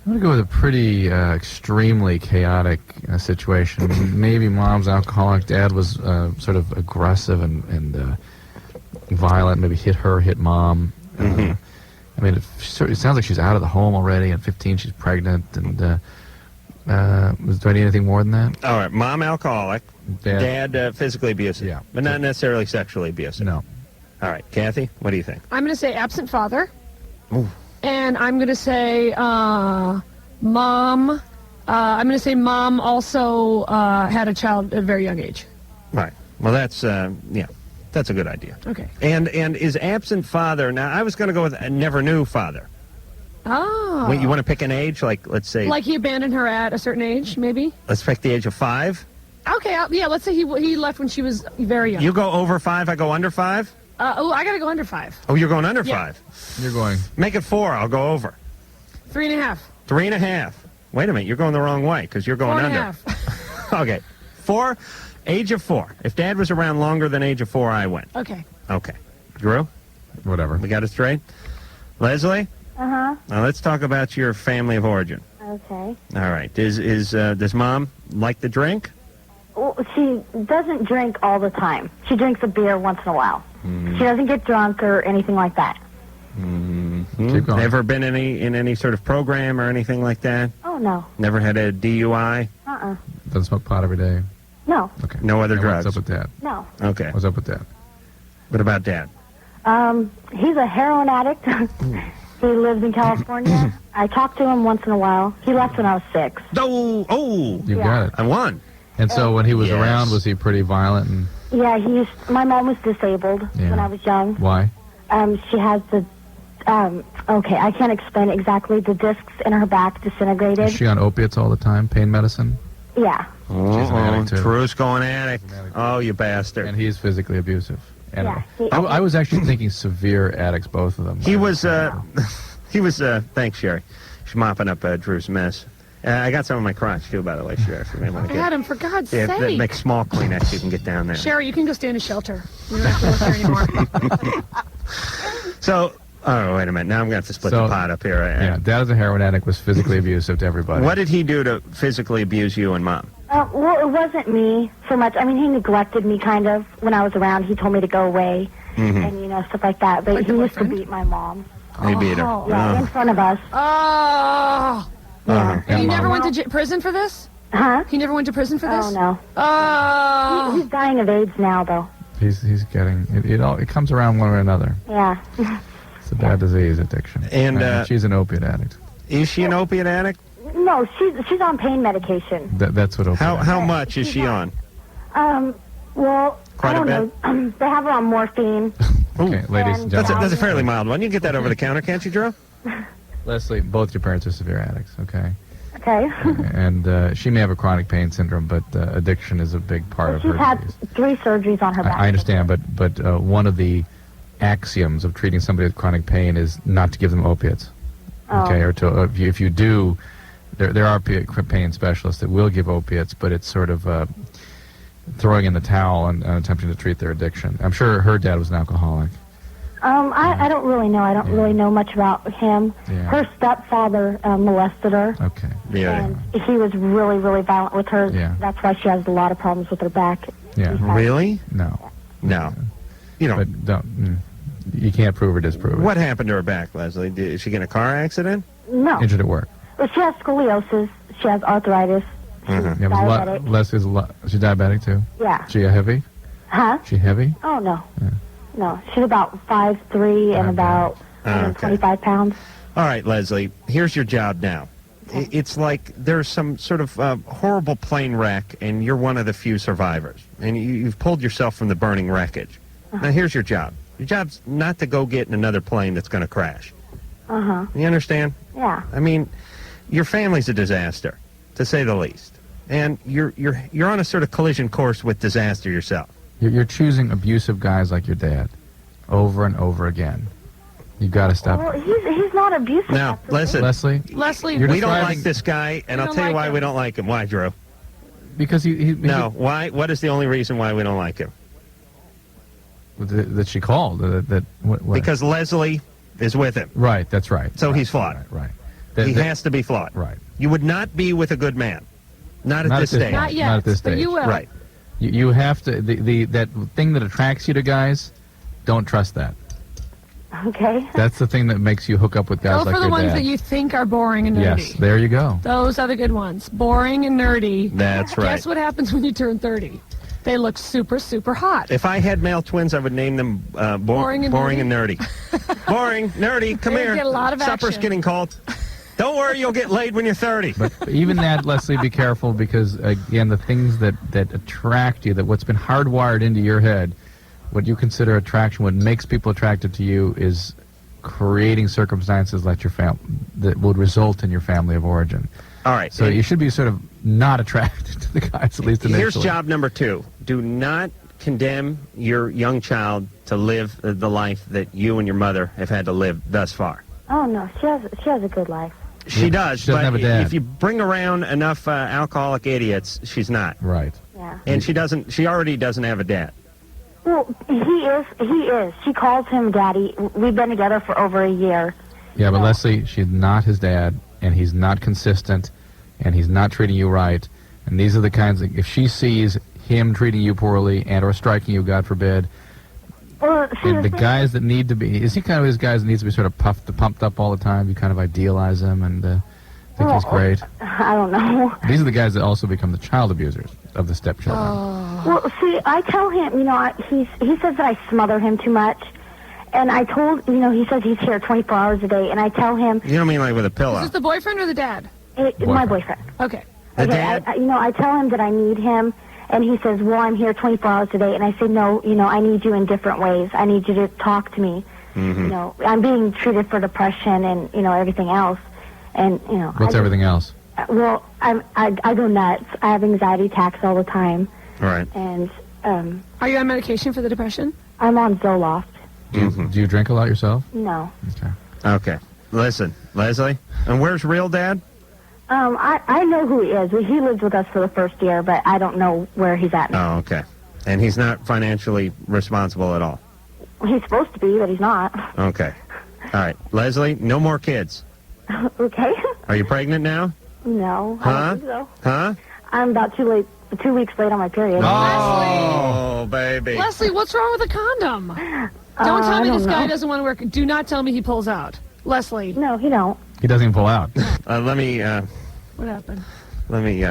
going to go with a pretty extremely chaotic situation. Maybe mom's alcoholic. Dad was sort of aggressive and violent. Maybe hit her, hit mom. I mean, it sounds like she's out of the home already. At 15, she's pregnant. And do I need anything more than that? All right, mom alcoholic, dad physically abusive, Yeah. but not necessarily sexually abusive. No. All right, Kathy, what do you think? I'm going to say absent father. Ooh. And I'm going to say mom. I'm going to say mom also had a child at a very young age. Right. Well, that's that's a good idea. Okay. And is absent father? Now, I was going to go with never knew father. Oh. Wait, you want to pick an age? Like, let's say, Like he abandoned her at a certain age, maybe? let's pick the age of 5. Okay, yeah, let's say he left when she was very young. You go over 5, I go under 5. I got to go under 5. Oh, you're going under Yeah. 5. You're going. Make it 4. I'll go over 3.5. 3.5. Wait a minute, you're going the wrong way because you're going under. 4.5. Okay, 4. Age of 4. If Dad was around longer than age of 4, I win. Okay. Okay. Drew, Whatever. we got it straight. Leslie, Uh-huh. now let's talk about your family of origin. Okay. All right. Does Mom like to drink? Well, she doesn't drink all the time. She drinks a beer once in a while. She doesn't get drunk or anything like that. Keep going. Ever been in any sort of program or anything like that? Oh, no. Never had a DUI? Uh-uh. Doesn't smoke pot every day. No. Okay. No other And drugs? What's up with that? No. Okay. What's up with that? What about Dad? He's a heroin addict. He lives in California. I talk to him once in a while. He left when I was 6. Oh! You got it. I won. And so when he was Yes. around, was he pretty violent? And Yeah, my mom was disabled Yeah. when I was young. why? She has the, okay, I can't explain exactly. The discs in her back disintegrated. Is she on opiates all the time? Pain medicine? Yeah. She's an addict, too. Drew's going addict. Oh, you bastard. And he's physically abusive. And Yeah. I was actually thinking severe addicts, both of them. He was, thanks, Sherry. She's mopping up Drew's mess. I got some on my crotch, too, by the way, Sherry. If you may want to get. Adam, for God's Yeah, that sake. makes small Kleenex you can get down there. Sherry, you can go stay in a shelter. You don't have to work there anymore. So, oh, wait a minute. Now I'm going to have to split the pot up here. Yeah, Dad is a heroin addict, was physically abusive to everybody. What did he do to physically abuse you and Mom? Well, it wasn't me so much. I mean, he neglected me kind of when I was around. He told me to go away and, stuff like that. But Like he the used to boyfriend? beat my mom. He beat her. Yeah, in front of us. Oh. Yeah. And he Mom. never went to prison for this? Huh? He never went to prison for this? Oh, no. Oh. He's dying of AIDS now, though. He's getting it comes around one way or another. Yeah. It's a bad disease, addiction. And, she's an opiate addict. Is she an opiate addict? No, she's on pain medication. That's what opiate. How much is she on? Well, Quite I a don't bit? know. They have her on morphine. Okay, ladies and gentlemen. That's a fairly mild one. You can get that over the counter, can't you, Drew? Leslie, both your parents are severe addicts, okay? Okay. And she may have a chronic pain syndrome, but addiction is a big part of She's her had disease. 3 surgeries on her back. I understand, but one of the axioms of treating somebody with chronic pain is not to give them opiates. Okay, or to if you do, there are pain specialists that will give opiates, but it's sort of throwing in the towel and attempting to treat their addiction. I'm sure her dad was an alcoholic. I don't really know. I don't really know much about him. Yeah. Her stepfather molested her. Okay. And he was really, really violent with her. Yeah. That's why she has a lot of problems with her back. Yeah. Really? No. No. You know. But don't. You can't prove or disprove it. What happened to her back, Leslie? Did she get in a car accident? No. Injured at work. Well, she has scoliosis. She has arthritis. Yeah, diabetic. Leslie's she's diabetic too? Yeah. She heavy? Huh? She heavy? Oh, no. Yeah. No. She's about 5'3" and about 125 pounds. All right, Leslie, here's your job now. It's like there's some sort of horrible plane wreck, and you're one of the few survivors. And you've pulled yourself from the burning wreckage. Now, here's your job. Your job's not to go get in another plane that's going to crash. Uh-huh. You understand? Yeah. I mean, your family's a disaster, to say the least. And you're on a sort of collision course with disaster yourself. You're choosing abusive guys like your dad over and over again. You've got to stop. Well, he's not abusive. Now, listen. Leslie, we don't like this guy, and I'll tell you why we don't like him. Why, Drew? Because No, why? What is the only reason why we don't like him? That she called. What? Because Leslie is with him. Right, that's right. So he's flawed. Right. He has to be flawed. Right. You would not be with a good man. Not at this stage. Not yet. Not at this but stage. you will. Right. You have to, that thing that attracts you to guys, don't trust that. Okay. That's the thing that makes you hook up with guys Go like for the your ones dad. that you think are boring and nerdy. Yes, there you go. Those are the good ones. Boring and nerdy. That's right. Guess what happens when you turn 30? They look super, super hot. If I had male twins, I would name them boring and nerdy. Boring, nerdy, come They here. get a lot of Supper's action. getting cold. Don't worry, you'll get laid when you're 30. But even that, Leslie, be careful because, again, the things that attract you, that what's been hardwired into your head, what you consider attraction, what makes people attracted to you is creating circumstances like that would result in your family of origin. All right. So you should be sort of not attracted to the guys, at least initially. Here's job number 2. Do not condemn your young child to live the life that you and your mother have had to live thus far. Oh, no. She has a good life. She does, she doesn't but have a dad. if you bring around enough alcoholic idiots, she's not. Right. Yeah. And she already doesn't have a dad. Well, he is. She calls him daddy. We've been together for over a year. Yeah, but Leslie, she's not his dad, and he's not consistent, and he's not treating you right. And these are the kinds of, if she sees him treating you poorly and or striking you, God forbid, Well, and the guys that need to be, is he kind of his guys that needs to be sort of pumped up all the time? You kind of idealize him and think he's great. I don't know. These are the guys that also become the child abusers of the stepchildren. Well, see, I tell him, he says that I smother him too much. And I told, he says he's here 24 hours a day. And I tell him... You don't mean like with a pillow? Is this the boyfriend or the dad? My boyfriend. Okay. The dad? I tell him that I need him. And he says, well, I'm here 24 hours a day. And I say, no, I need you in different ways. I need you to talk to me. Mm-hmm. I'm being treated for depression and, everything else. And, What's everything else? Well, I go nuts. I have anxiety attacks all the time. Right. And Are you on medication for the depression? I'm on Zoloft. Do you drink a lot yourself? No. Okay. Listen, Leslie, and where's real dad? I know who he is. He lived with us for the first year, but I don't know where he's at now. Oh, okay. And he's not financially responsible at all? He's supposed to be, but he's not. Okay. All right. Leslie, no more kids. Okay. Are you pregnant now? No. Huh? I don't think so. Huh? I'm about 2 weeks late on my period. Oh, baby. Leslie, what's wrong with the condom? Don't tell me I this don't guy know. doesn't want to work. Do not tell me he pulls out. Leslie. No, he don't. He doesn't even pull out. Let me What happened?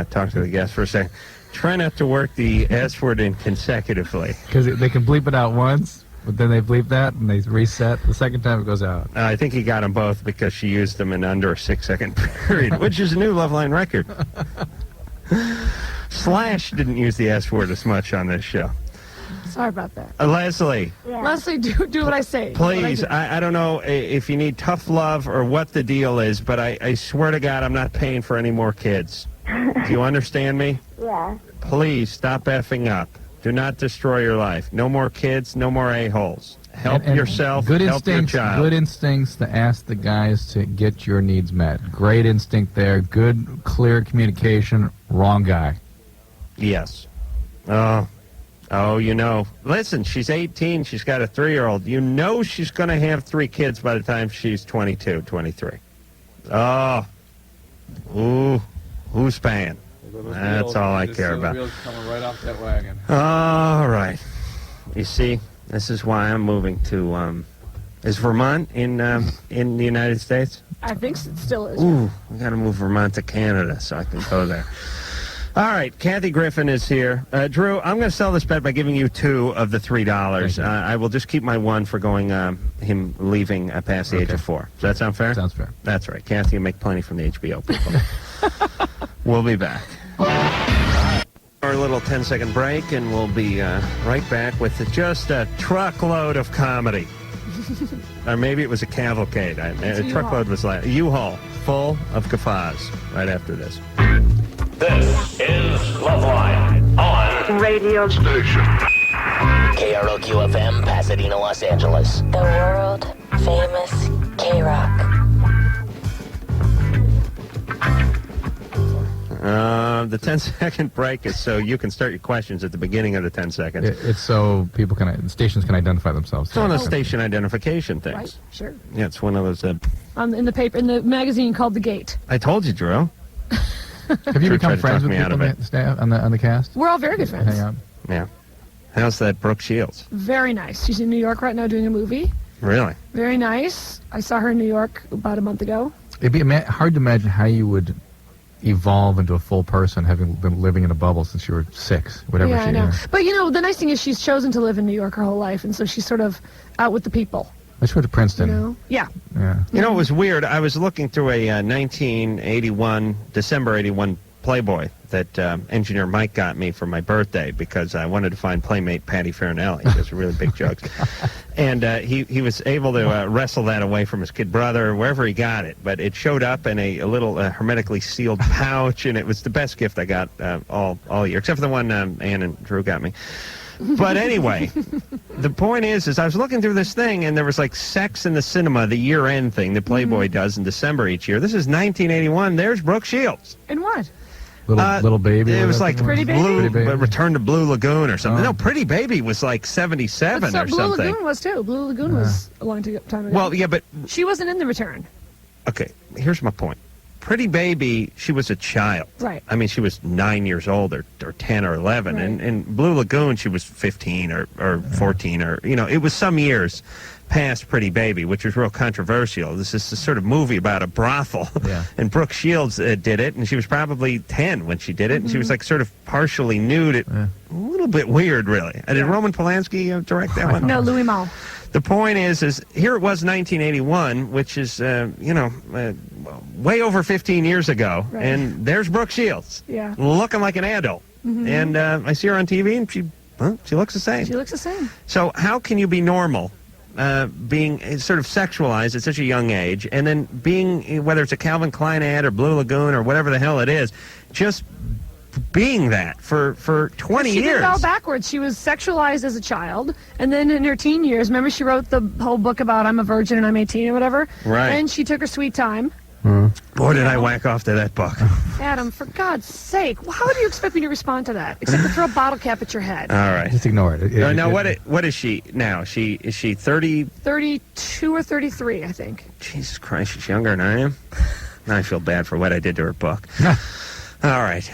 talk to the guest for a second. Try not to work the S word in consecutively. Because they can bleep it out once, but then they bleep that and they reset. The second time it goes out. I think he got them both because she used them in under a 6-second period, which is a new Loveline record. Slash didn't use the S word as much on this show. Sorry about that. Leslie. Yeah. Leslie, do what I say. Please, What I I don't know if you need tough love or what the deal is, but I swear to God I'm not paying for any more kids. Do you understand me? Yeah. Please stop effing up. Do not destroy your life. No more kids, no more a-holes. Help And yourself, good help your instincts, child. Good instincts to ask the guys to get your needs met. Great instinct there. Good, clear communication. Wrong guy. Yes. Oh, you know. Listen, she's 18. She's got a 3-year-old. You know she's going to have 3 kids by the time she's 22, 23. Oh. Ooh. Who's paying? That's all I care about. Coming right off that wagon. All right. You see, this is why I'm moving to, is Vermont in the United States? I think it still is. Ooh, we got to move Vermont to Canada so I can go there. All right, Kathy Griffin is here. Drew, I'm going to sell this bet by giving you 2 of the $3. I will just keep my 1 for going him leaving past the age of 4. Does that sound fair? Sounds fair. That's right. Kathy will make plenty from the HBO people. We'll be back. Our little 10-second break, and we'll be right back with just a truckload of comedy. Or maybe it was a cavalcade. A truckload was like a U-Haul full of guffaws right after this. This is Loveline on radio station. KROQ-FM, Pasadena, Los Angeles. The world famous K-Rock. The 10-second break is so you can start your questions at the beginning of the 10 seconds. It's so people stations can identify themselves. It's one of those station identification things. Right, sure. Yeah, it's one of those. In the paper, in the magazine called The Gate. I told you, Drew. Have you become friends with people on the staff, on the cast? We're all very good friends. Hang out. Yeah. How's that Brooke Shields? Very nice. She's in New York right now doing a movie. Really? Very nice. I saw her in New York about a month ago. It'd be hard to imagine how you would evolve into a full person having been living in a bubble since you were 6, whatever Yeah, she I know. is. But, the nice thing is she's chosen to live in New York her whole life, and so she's sort of out with the people. I just went to Princeton. Yeah. Yeah. You know, it was weird. I was looking through a 1981, December 81 Playboy that engineer Mike got me for my birthday because I wanted to find Playmate Patty Farinelli. He has really big jokes. And he was able to wrestle that away from his kid brother, wherever he got it. But it showed up in a little hermetically sealed pouch, and it was the best gift I got all year, except for the one Ann and Drew got me. But anyway, the point is I was looking through this thing, and there was like Sex in the Cinema, the year-end thing that Playboy does in December each year. This is 1981. There's Brooke Shields. In what? Little Baby. It was like Pretty Baby? Return to Blue Lagoon or something. No, Pretty Baby was like 77 or Blue something. Lagoon was too. Blue Lagoon was a long time ago. Well, yeah, but she wasn't in The Return. Okay, here's my point. Pretty Baby, she was a child. Right. I mean, she was 9 years old or 10 or 11. Right. And in Blue Lagoon, she was 15 or 14 or, it was some years past Pretty Baby, which was real controversial. This is a sort of movie about a brothel. Yeah. And Brooke Shields did it, and she was probably 10 when she did it, and she was like sort of partially nude. A little bit weird, really. Did Roman Polanski direct that one? No, Louis Malle. The point is here it was 1981, which is, way over 15 years ago, Right. and there's Brooke Shields, Yeah. looking like an adult. And I see her on TV, and she looks the same. She looks the same. So how can you be normal, being sort of sexualized at such a young age, and then being, whether it's a Calvin Klein ad or Blue Lagoon or whatever the hell it is, just being that for 20 She years? did it all backwards. She was sexualized as a child, and then in her teen years, remember she wrote the whole book about I'm a virgin and I'm 18 or whatever? Right. And she took her sweet time. Boy, did I whack off to that book. Adam, for God's sake, how do you expect me to respond to that? Except to throw a bottle cap at your head. All right. Just ignore it. Now, what is she now? Is she 30? 32 or 33, I think. Jesus Christ, she's younger than I am. Now I feel bad for what I did to her book. All right.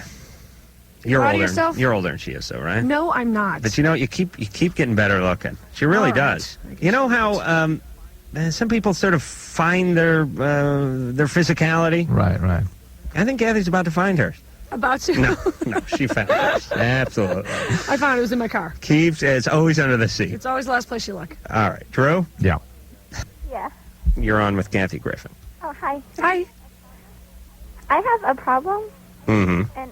You're Proud of older. yourself? You're older than she is, though, right? No, I'm not. But you keep getting better looking. She really All right. does. You know how some people sort of find their physicality? Right. I think Kathy's about to find hers. About to? No, she found hers. Absolutely. I found it was in my car. It's always under the seat. It's always the last place you look. All right. Drew? Yeah. Yeah. You're on with Kathy Griffin. Oh, hi. Hi. I have a problem. Mm-hmm.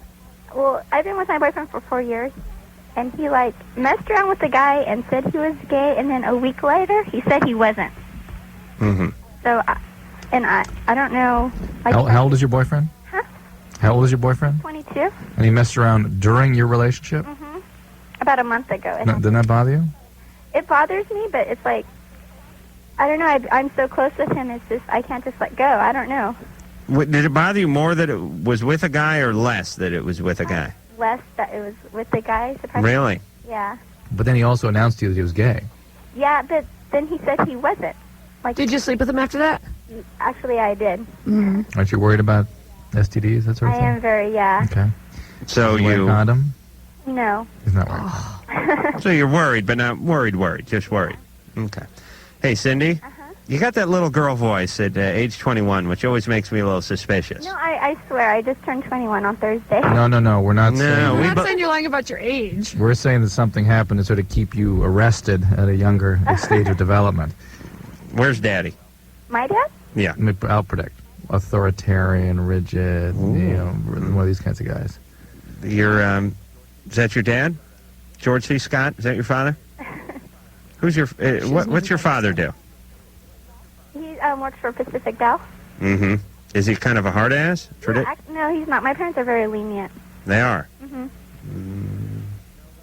Well, I've been with my boyfriend for 4 years, and he like messed around with the guy and said he was gay, and then a week later he said he wasn't. Mm-hmm. So, I don't know. Like, How old is your boyfriend? Huh? How old is your boyfriend? 22. And he messed around during your relationship? Mm-hmm. About a month ago. No, didn't that bother you? It bothers me, but it's like, I don't know. I'm so close with him. It's just I can't just let go. I don't know. Did it bother you more that it was with a guy or less that it was with a guy? Less that it was with the guy. Surprisingly. Really? Yeah. But then he also announced to you that he was gay. Yeah, but then he said he wasn't. Like, did you sleep with him after that? Actually, I did. Mm-hmm. Aren't you worried about STDs, that sort of I thing? am very, yeah. Okay. So Did you wear a condom? No. He's not wearing a condom. So you're worried, but not worried, just worried. Okay. Hey, Cindy, you got that little girl voice at age 21, which always makes me a little suspicious. No, I swear, I just turned 21 on Thursday. No, we're not saying We're not saying you're lying about your age. We're saying that something happened to sort of keep you arrested at a younger stage of development. Where's Daddy? My dad? Yeah. I'll predict. Authoritarian, rigid, one of these kinds of guys. Is that your dad? George C. Scott? Is that your father? Who's your, what's your father do? He works for Pacific Dow. Mm-hmm. Is he kind of a hard ass? No, he's not. My parents are very lenient. They are. Mm-hmm.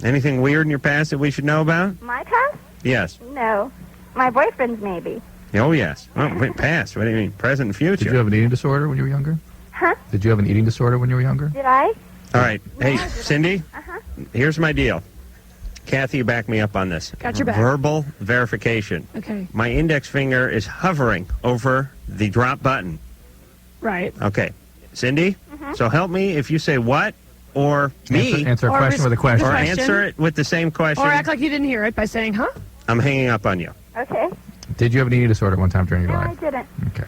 Anything weird in your past that we should know about? My past? Yes. No. My boyfriend's maybe. Oh, yes. Oh, wait, past. What do you mean? Present and future. Did you have an eating disorder when you were younger? Huh? Did you have an eating disorder when you were younger? Did I? All right. Hey, Cindy, Uh-huh. here's my deal. Kathy, back me up on this. Got your back. Verbal verification. Okay. My index finger is hovering over the drop button. Right. Okay. Cindy, so help me if you say what or me. Answer a question with a question. Or answer it with the same question. Or act like you didn't hear it by saying, huh? I'm hanging up on you. Okay. Did you have an eating disorder one time during your No, I life? didn't. Okay.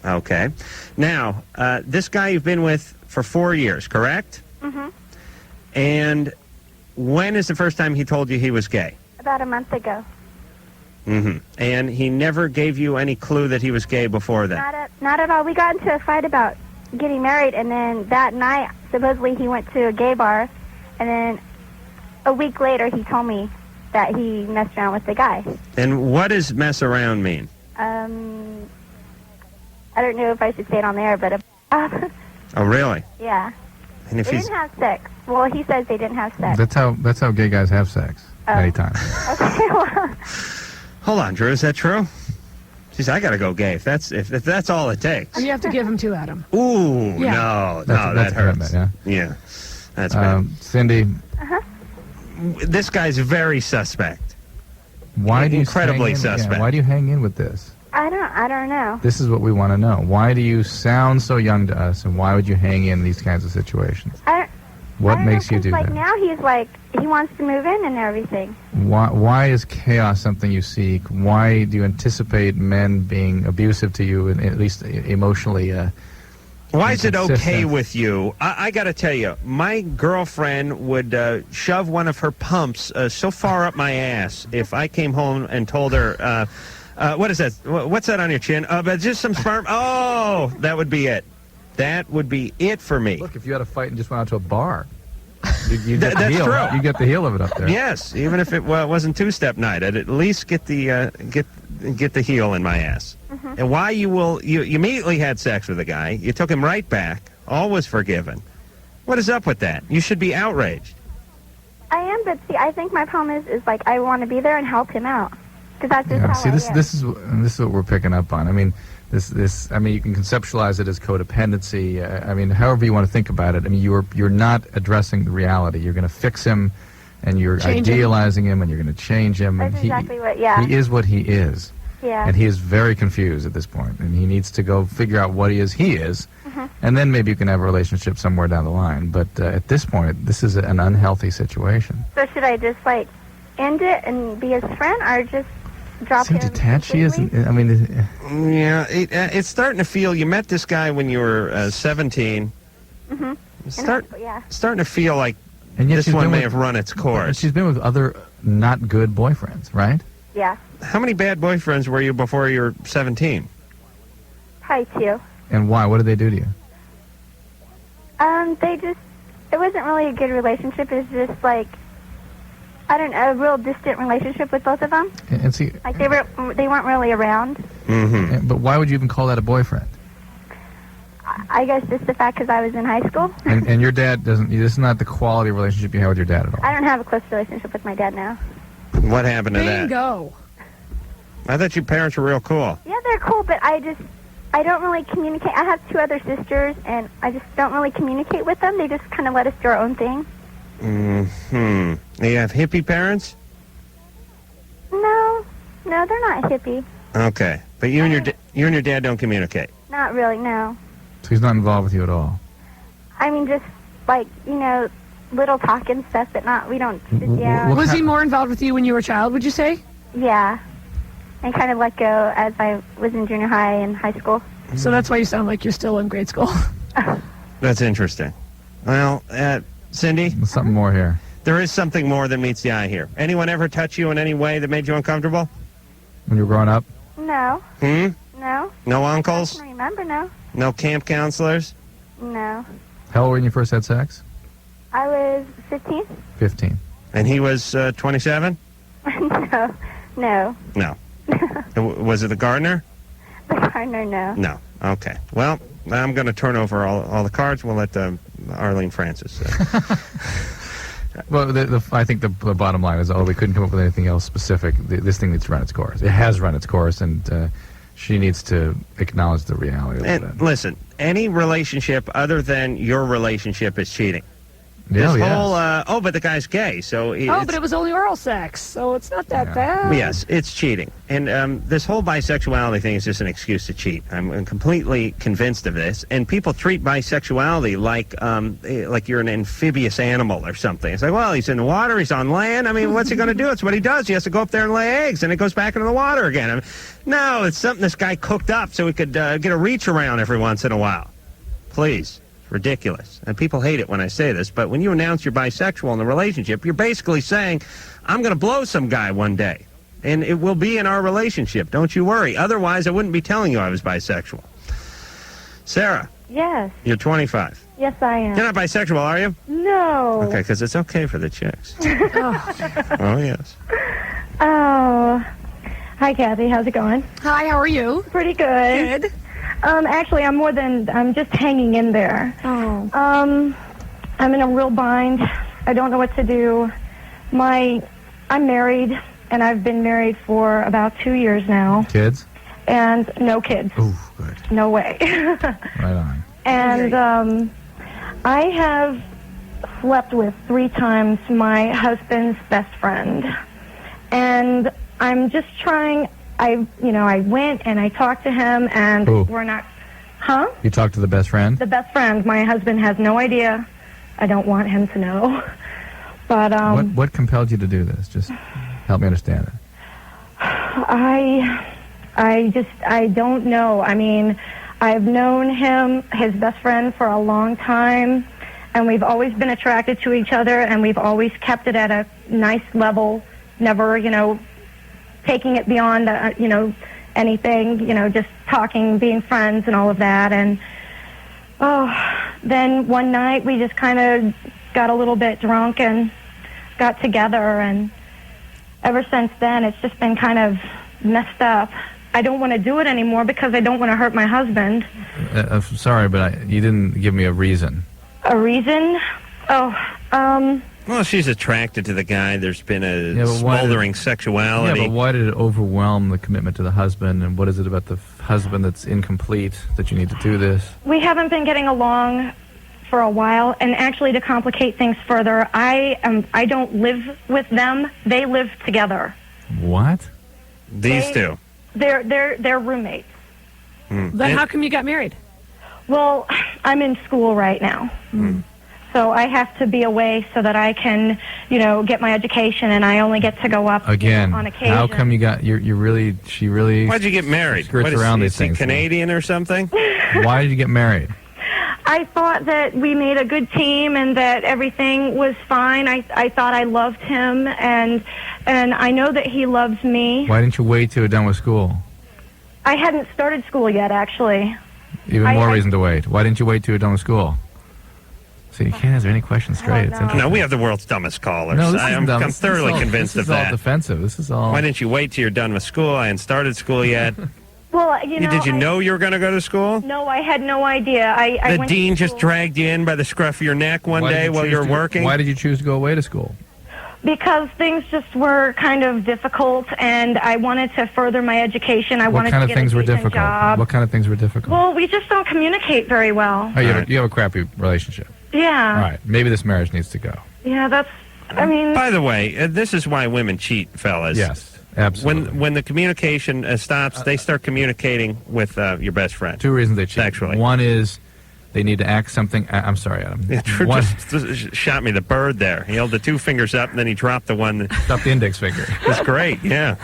Okay. Now, this guy you've been with for 4 years, correct? Mm-hmm. And when is the first time he told you he was gay? About a month ago. Mm-hmm. And he never gave you any clue that he was gay before that? Not at all. We got into a fight about getting married, and then that night, supposedly he went to a gay bar, and then a week later he told me that he messed around with the guy. And what does mess around mean? I don't know if I should say it on the air, but Oh, really? yeah. And if They he's didn't have sex. Well, he says they didn't have sex. That's how gay guys have sex. Anytime. Okay, well, Hold on, Drew, is that true? Jeez, I gotta go gay if that's all it takes. You have to give him to Adam. Ooh, Yeah. no, That's that hurts. commitment, Yeah, that's bad. Cindy, This guy's very suspect. why do you Incredibly hang in- suspect. Yeah, why do you hang in with this? I don't know. This is what we want to know. Why do you sound so young to us, and why would you hang in these kinds of situations? What makes you do like that? now he's like he wants to move in and everything. Why is chaos something you seek? Why do you anticipate men being abusive to you, and at least emotionally? Why is it okay inconsistent? with you? I got to tell you, my girlfriend would shove one of her pumps so far up my ass if I came home and told her, what is that? What's that on your chin? But just some sperm. Oh, that would be it. That would be it for me. Look, if you had a fight and just went out to a bar, you get the That's heel. true. You get the heel of it up there. Yes, even if it wasn't two-step night, I'd at least get the get the heel in my ass. And why you immediately had sex with a guy, you took him right back, all was forgiven. What is up with that? You should be outraged. I am, but see, I think my problem is like I want to be there and help him out because that's just Yeah, how see, I this am. this is what we're picking up on. I mean, I mean, you can conceptualize it as codependency. I mean, however you want to think about it. I mean, you're not addressing the reality. You're going to fix him, and you're Change him. idealizing him, and you're going to change him. That's and exactly what. Yeah. He is what he is. Yeah. And he is very confused at this point, and he needs to go figure out what he is, and then maybe you can have a relationship somewhere down the line. But at this point, this is an unhealthy situation. So should I just like end it and be his friend, or just drop See him? how detached he is? I mean, Yeah, it's starting to feel. You met this guy when you were 17. Mm-hmm. Starting to feel like and yet this she's one been may with- have run its course. She's been with other not good boyfriends, right? Yeah. How many bad boyfriends were you before you were 17? Probably two. And why? What did they do to you? They just it wasn't really a good relationship. It was just like, I don't know, a real distant relationship with both of them. And see, Like they weren't really around. But why would you even call that a boyfriend? I guess just the fact because I was in high school. And your dad doesn't. This is not the quality relationship you have with your dad at all. I don't have a close relationship with my dad now. What happened to that? Bingo. I thought your parents were real cool. Yeah, they're cool, but I don't really communicate. I have 2 other sisters, and I just don't really communicate with them. They just kind of let us do our own thing. You have hippie parents? No, they're not hippie. Okay, but you and your dad don't communicate. Not really, no. So he's not involved with you at all. I mean, just like, little talk and stuff, but we don't sit down. Was he more involved with you when you were a child, would you say? Yeah. And kind of let go as I was in junior high and high school. So that's why you sound like you're still in grade school. That's interesting. Well, Cindy? There's something more here. There is something more than meets the eye here. Anyone ever touch you in any way that made you uncomfortable? When you were growing up? No. No. No uncles? I don't remember, no. No camp counselors? No. How old were you when you first had sex? I was 15. 15. And he was 27? No. No. Was it the gardener? The gardener, no. No. Okay. Well, I'm going to turn over all the cards. We'll let Arlene Francis. Well, I think the bottom line is, we couldn't come up with anything else specific. This thing needs to run its course. It has run its course, and she needs to acknowledge the reality of it. And listen, any relationship other than your relationship is cheating. Yeah, This whole, but the guy's gay, so... But it was only oral sex, so it's not that bad. Yes, it's cheating. And this whole bisexuality thing is just an excuse to cheat. I'm completely convinced of this. And people treat bisexuality like you're an amphibious animal or something. It's like, well, he's in the water, he's on land. I mean, what's he going to do? It's what he does. He has to go up there and lay eggs, and it goes back into the water again. I mean, no, it's something this guy cooked up so he could get a reach around every once in a while. Please. Ridiculous. And people hate it when I say this, but when you announce you're bisexual in a relationship, you're basically saying, I'm going to blow some guy one day, and it will be in our relationship. Don't you worry. Otherwise, I wouldn't be telling you I was bisexual. Sarah. Yes. You're 25. Yes, I am. You're not bisexual, are you? No. Okay, because it's okay for the chicks. Oh, yes. Oh. Hi, Kathy. How's it going? Hi, how are you? Pretty good. Good. Actually, I'm just hanging in there. Oh. I'm in a real bind. I don't know what to do. I'm married, and I've been married for about 2 years now. Kids? And no kids. Ooh, good. No way. Right on. And I have slept with 3 times my husband's best friend. And I'm just trying... I went and I talked to him, and we're not... Huh? You talked to the best friend? The best friend. My husband has no idea. I don't want him to know. But, What compelled you to do this? Just help me understand it. I don't know. I mean, I've known him, his best friend, for a long time, and we've always been attracted to each other, and we've always kept it at a nice level, never, taking it beyond, anything, just talking, being friends and all of that. And, then one night we just kind of got a little bit drunk and got together. And ever since then, it's just been kind of messed up. I don't want to do it anymore because I don't want to hurt my husband. I'm sorry, but you didn't give me a reason. A reason? Well, she's attracted to the guy. There's been a smoldering sexuality. Yeah, but why did it overwhelm the commitment to the husband? And what is it about the husband that's incomplete that you need to do this? We haven't been getting along for a while, and actually, to complicate things further, I don't live with them. They live together. What? These two. They're roommates. Then how come you got married? Well, I'm in school right now. So I have to be away so that I can, get my education, and I only get to go up again on occasion. How come you got she really? Why'd you get married? Skirts around these things. Canadian or something? Why did you get married? I thought that we made a good team and that everything was fine. I thought I loved him, and I know that he loves me. Why didn't you wait till you're done with school? I hadn't started school yet, actually. Even more reason to wait. Why didn't you wait till you're done with school? So you can't answer any question straight. It's interesting. No, we have the world's dumbest callers. No, this isn't dumb. I'm thoroughly convinced of This is all that. defensive. This is all. Why didn't you wait till you're done with school? I hadn't started school yet. Well, you know. Did you know you were going to go to school? No, I had no idea. I The went dean to just school dragged you in by the scruff of your neck one day while you were working? Why did you choose to go away to school? because things just were kind of difficult, and I wanted to further my education. I wanted to get a decent job. What kind of things were difficult? Well, we just don't communicate very well. Oh, you have a crappy relationship. Yeah. All right. Maybe this marriage needs to go. Yeah, that's. I mean. By the way, this is why women cheat, fellas. Yes, absolutely. When the communication stops, they start communicating with your best friend. Two reasons they cheat. Sexually. One is they need to act something. I'm sorry, Adam. Yeah, Drew One, just shot me the bird there. He held the two fingers up, and then he dropped the one. Dropped the index finger. That's great, yeah.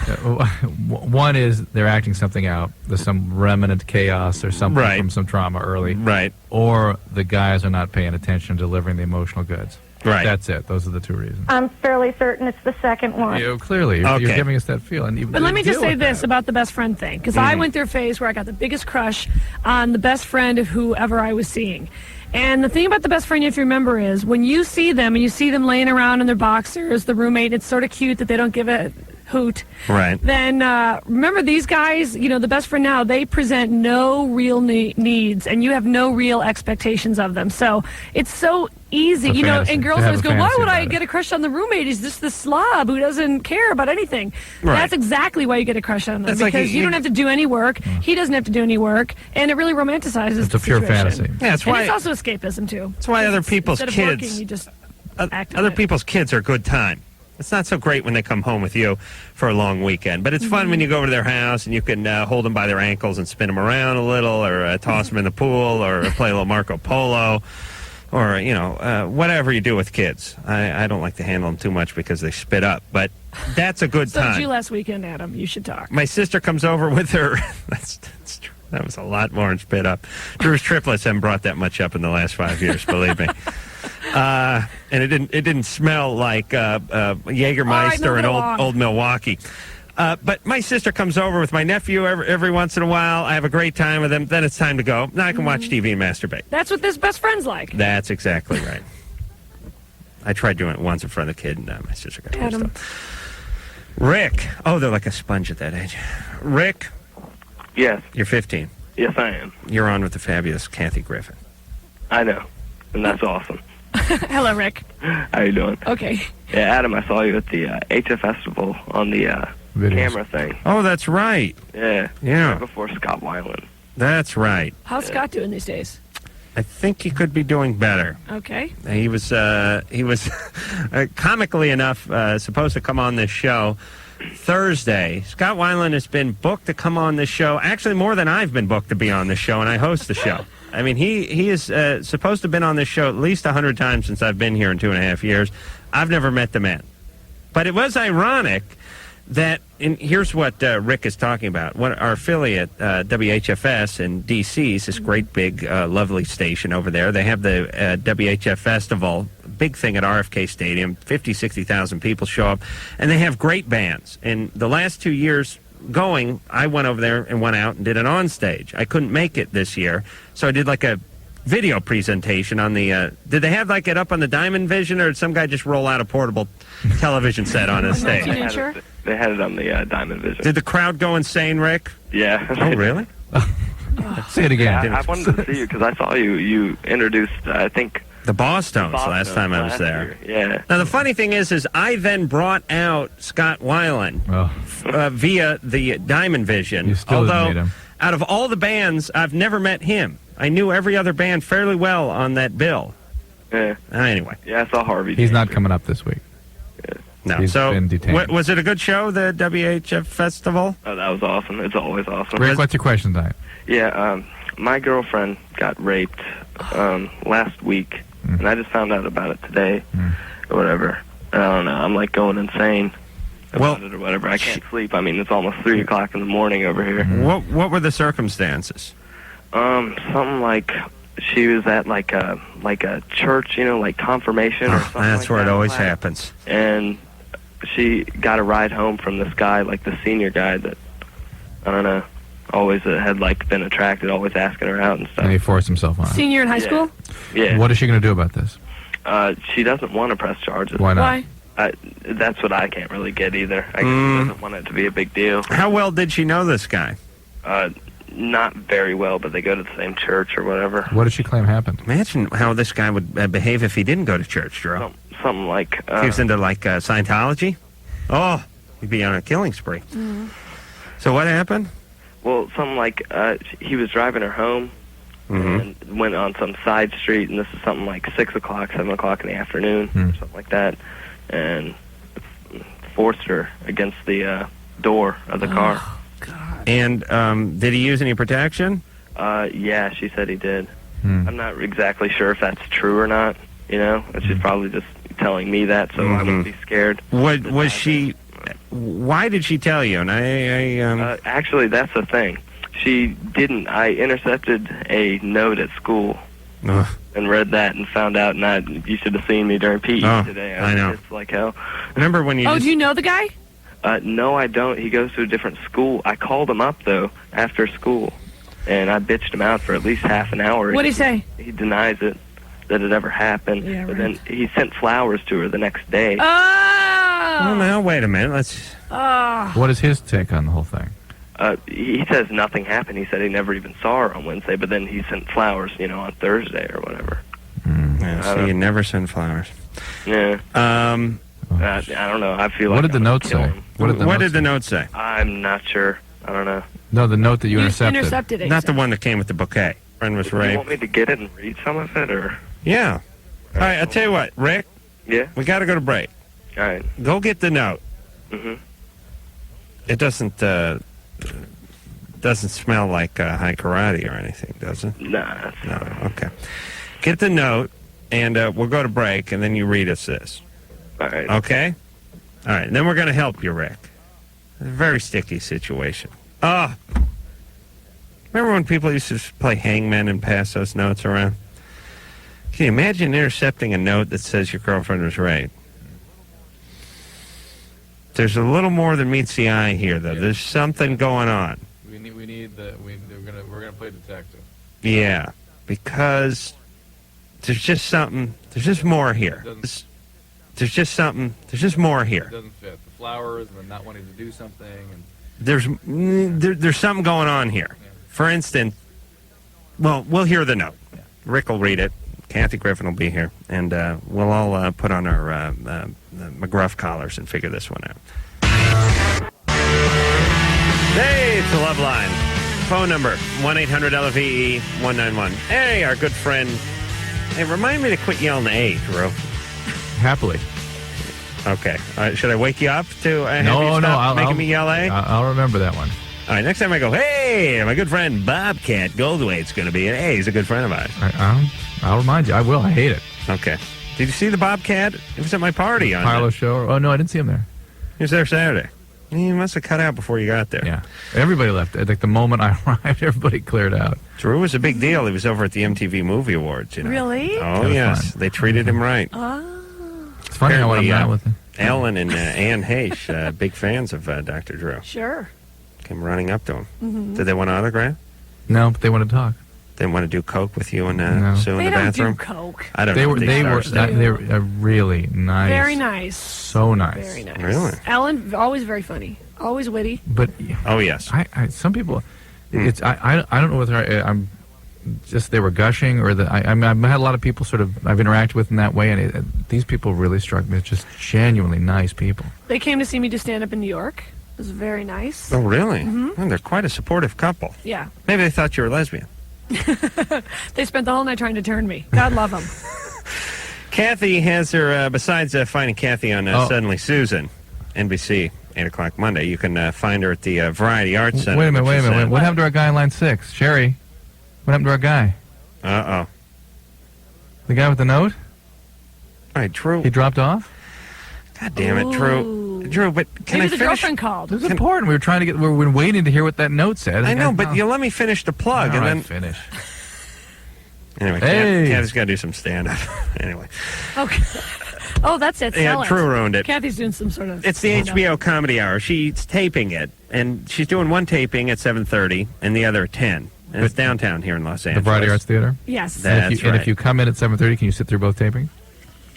One is they're acting something out. There's some remnant chaos or something from some trauma early. Right. Or the guys are not paying attention, delivering the emotional goods. Right. That's it. Those are the two reasons. I'm fairly certain it's the second one. Clearly, you're giving us that feeling. But let me just say this about the best friend thing, because I went through a phase where I got the biggest crush on the best friend of whoever I was seeing. And the thing about the best friend, if you remember, is when you see them and you see them laying around in their boxers, the roommate, it's sort of cute that they don't give a hoot. Right. Then remember these guys, the best friend now, they present no real needs, and you have no real expectations of them. So it's so easy, and girls always go, why would I get a crush on the roommate? He's just this slob who doesn't care about anything. Right. That's exactly why you get a crush on them, That's because like you don't have to do any work. He doesn't have to do any work, and it really romanticizes It's a pure fantasy. Yeah, that's why. And it's also escapism, too. That's why other people's Instead of kids. working, you just act Other on it. people's kids are a good time. It's not so great when they come home with you for a long weekend, but it's fun when you go over to their house and you can hold them by their ankles and spin them around a little, or toss them in the pool, or play a little Marco Polo, or whatever you do with kids. I don't like to handle them too much because they spit up, but that's a good So time. did you last weekend, Adam? You should talk. My sister comes over with her. That's true. That was a lot more than spit up. Drew's triplets haven't brought that much up in the last 5 years, believe me. And it didn't smell like Jägermeister in old Milwaukee. But my sister comes over with my nephew every once in a while. I have a great time with him. Then it's time to go. Now I can watch TV and masturbate. That's what this best friend's like. That's exactly right. I tried doing it once in front of the kid, and my sister got pissed Adam. off. Rick. Oh, they're like a sponge at that age. Rick. Yes. You're 15. Yes, I am. You're on with the fabulous Kathy Griffin. I know. And that's awesome. Hello, Rick. How you doing? Okay. Yeah, Adam, I saw you at the HF Festival on the camera thing. Oh, that's right. Yeah. Yeah. Right before Scott Weiland. That's right. How's Scott doing these days? I think he could be doing better. Okay. He was comically enough supposed to come on this show Thursday. Scott Weiland has been booked to come on this show, actually more than I've been booked to be on this show, and I host the show. I mean, he is supposed to have been on this show at least 100 times since I've been here in 2.5 years. I've never met the man. But it was ironic that, and here's what Rick is talking about. Our affiliate, WHFS in D.C., is this great big lovely station over there. They have the WHF Festival, big thing at RFK Stadium. 50, 60,000 people show up, and they have great bands. And the last 2 years going, I went over there and went out and did an on-stage. I couldn't make it this year, so I did like a video presentation on the did they have like it up on the Diamond Vision, or did some guy just roll out a portable television set on a stage? They had it on the Diamond Vision. Did the crowd go insane, Rick? Yeah. Oh, really? Say it again. Yeah, I wanted to see you because I saw you introduced, I think, the Bosstones last time I was there. Yeah. Now, the funny thing is I then brought out Scott Weiland via the Diamond Vision. You still didn't meet him. Out of all the bands, I've never met him. I knew every other band fairly well on that bill. Yeah. Anyway. Yeah, I saw Harvey. He's not coming up this week. No. He's been detained. Was it a good show, the WHF Festival? Oh, that was awesome. It's always awesome. Rick, what's your question tonight? Yeah, my girlfriend got raped last week, and I just found out about it today, or whatever. I don't know. I'm like going insane about it or whatever. I can't sleep. I mean, it's almost 3 o'clock in the morning over here. What were the circumstances? Something like she was at like a church, like confirmation or something. That's like where that it always class. happens. And she got a ride home from this guy, like the senior guy that, I don't know, always had like been attracted, always asking her out and stuff. And he forced himself on her. Senior in high school? Yeah. What is she going to do about this? She doesn't want to press charges. Why not? Why? That's what I can't really get either. I guess she doesn't want it to be a big deal. How well did she know this guy? Not very well, but they go to the same church or whatever. What does she claim happened? Imagine how this guy would behave if he didn't go to church, Drew. Something like... if he was into, like, Scientology? Oh, he'd be on a killing spree. Mm-hmm. So what happened? Well, something like he was driving her home and went on some side street, and this is something like 6 o'clock, 7 o'clock in the afternoon, or something like that, and forced her against the door of the car. And did he use any protection? Yeah, she said he did. I'm not exactly sure if that's true or not. You know, she's probably just telling me that, so I wouldn't be scared. Was she? Why did she tell you? And actually, that's the thing. She didn't. I intercepted a note at school and read that and found out. And you should have seen me during PE today. I know. It's like hell. Remember when you? Oh, do you know the guy? No, I don't. He goes to a different school. I called him up though after school, and I bitched him out for at least half an hour. What did he say? He denies it, that it ever happened. Yeah, but right. then he sent flowers to her the next day. Well, now wait a minute. Let's. What is his take on the whole thing? He says nothing happened. He said he never even saw her on Wednesday, but then he sent flowers, on Thursday or whatever. Yeah, so you never send flowers. Yeah. I don't know. I feel like. What did the note say? What did the note say? I'm not sure. I don't know. No, the note that you intercepted. Intercepted it. Not the one that came with the bouquet. Friend was Do you raped. want me to get it and read some of it, or? Yeah. All right. I'll tell you what, Rick. Yeah. We got to go to break. All right. Go get the note. Mm-hmm. It doesn't smell like high karate or anything, does it? Nah. No. Okay. Get the note, and we'll go to break, and then you read us this. All right. Okay? All right. And then we're going to help you, Rick. It's a very sticky situation. Remember when people used to play hangman and pass those notes around? Can you imagine intercepting a note that says your girlfriend was raped? There's a little more than meets the eye here, though. There's something going on. We're gonna play detective. Yeah, because there's just something. There's just more here. There's just something. There's just more here. It doesn't fit. The flowers and the not wanting to do something. And There's something going on here. Yeah. For instance, well, we'll hear the note. Yeah. Rick will read it. Kathy Griffin will be here, and we'll all put on our McGruff collars and figure this one out. Hey, it's the Loveline. Phone number, 1-800-LVE-191. Hey, our good friend. Hey, remind me to quit yelling A, Drew. Happily. Okay. Should I wake you up to have you stop making me yell A? I'll remember that one. All right, next time I go, hey, my good friend Bobcat Goldthwait's going to be in. Hey, he's a good friend of ours. I'll remind you. I will. I hate it. Okay. Did you see the Bobcat? It was at my party on Pilot show. Oh, no, I didn't see him there. He was there Saturday. He must have cut out before you got there. Yeah. Everybody left. Like the moment I arrived, everybody cleared out. Drew was a big deal. He was over at the MTV Movie Awards, Really? Oh, yes. Fun. They treated him right. It's funny how I'm not with him. Ellen and Ann Heche, big fans of Dr. Drew. Sure. Came running up to him. Mm-hmm. Did they want an autograph? No, but they want to talk. They want to do coke with you and Sue in the bathroom? They don't do coke. I don't know. They were really nice. Very nice. So nice. Very nice. Really? Ellen, always very funny. Always witty. But oh yes, some people, it's I don't know whether I'm just they were gushing or that I've had a lot of people sort of I've interacted with in that way, and these people really struck me as just genuinely nice people. They came to see me do stand up in New York. It was very nice. Oh really? Mm-hmm. Well, they're quite a supportive couple. Yeah. Maybe they thought you were a lesbian. They spent the whole night trying to turn me. God love them. Kathy has her, besides finding Kathy on Suddenly Susan, NBC, 8 o'clock Monday, you can find her at the Variety Arts Center. Wait a minute. What happened to our guy in line 6? Sherry, what happened to our guy? Uh-oh. The guy with the note? All right, Drew. He dropped off? God damn it, Drew. Drew, but can Maybe I the finish? girlfriend called. It was important. We were waiting to hear what that note said. I know, but you let me finish the plug, All and right, then finish. Anyway, Hey. Kathy's got to do some stand-up. Anyway. Okay. Oh, that's it. Yeah, Sell it. Drew ruined it. Kathy's doing some sort of... It's the HBO Comedy Hour. She's taping it, and she's doing one taping at 7:30 and the other at 10. And it's downtown here in Los Angeles. The Variety Arts Theater? Yes. That's And if you come in at 7:30, can you sit through both tapings?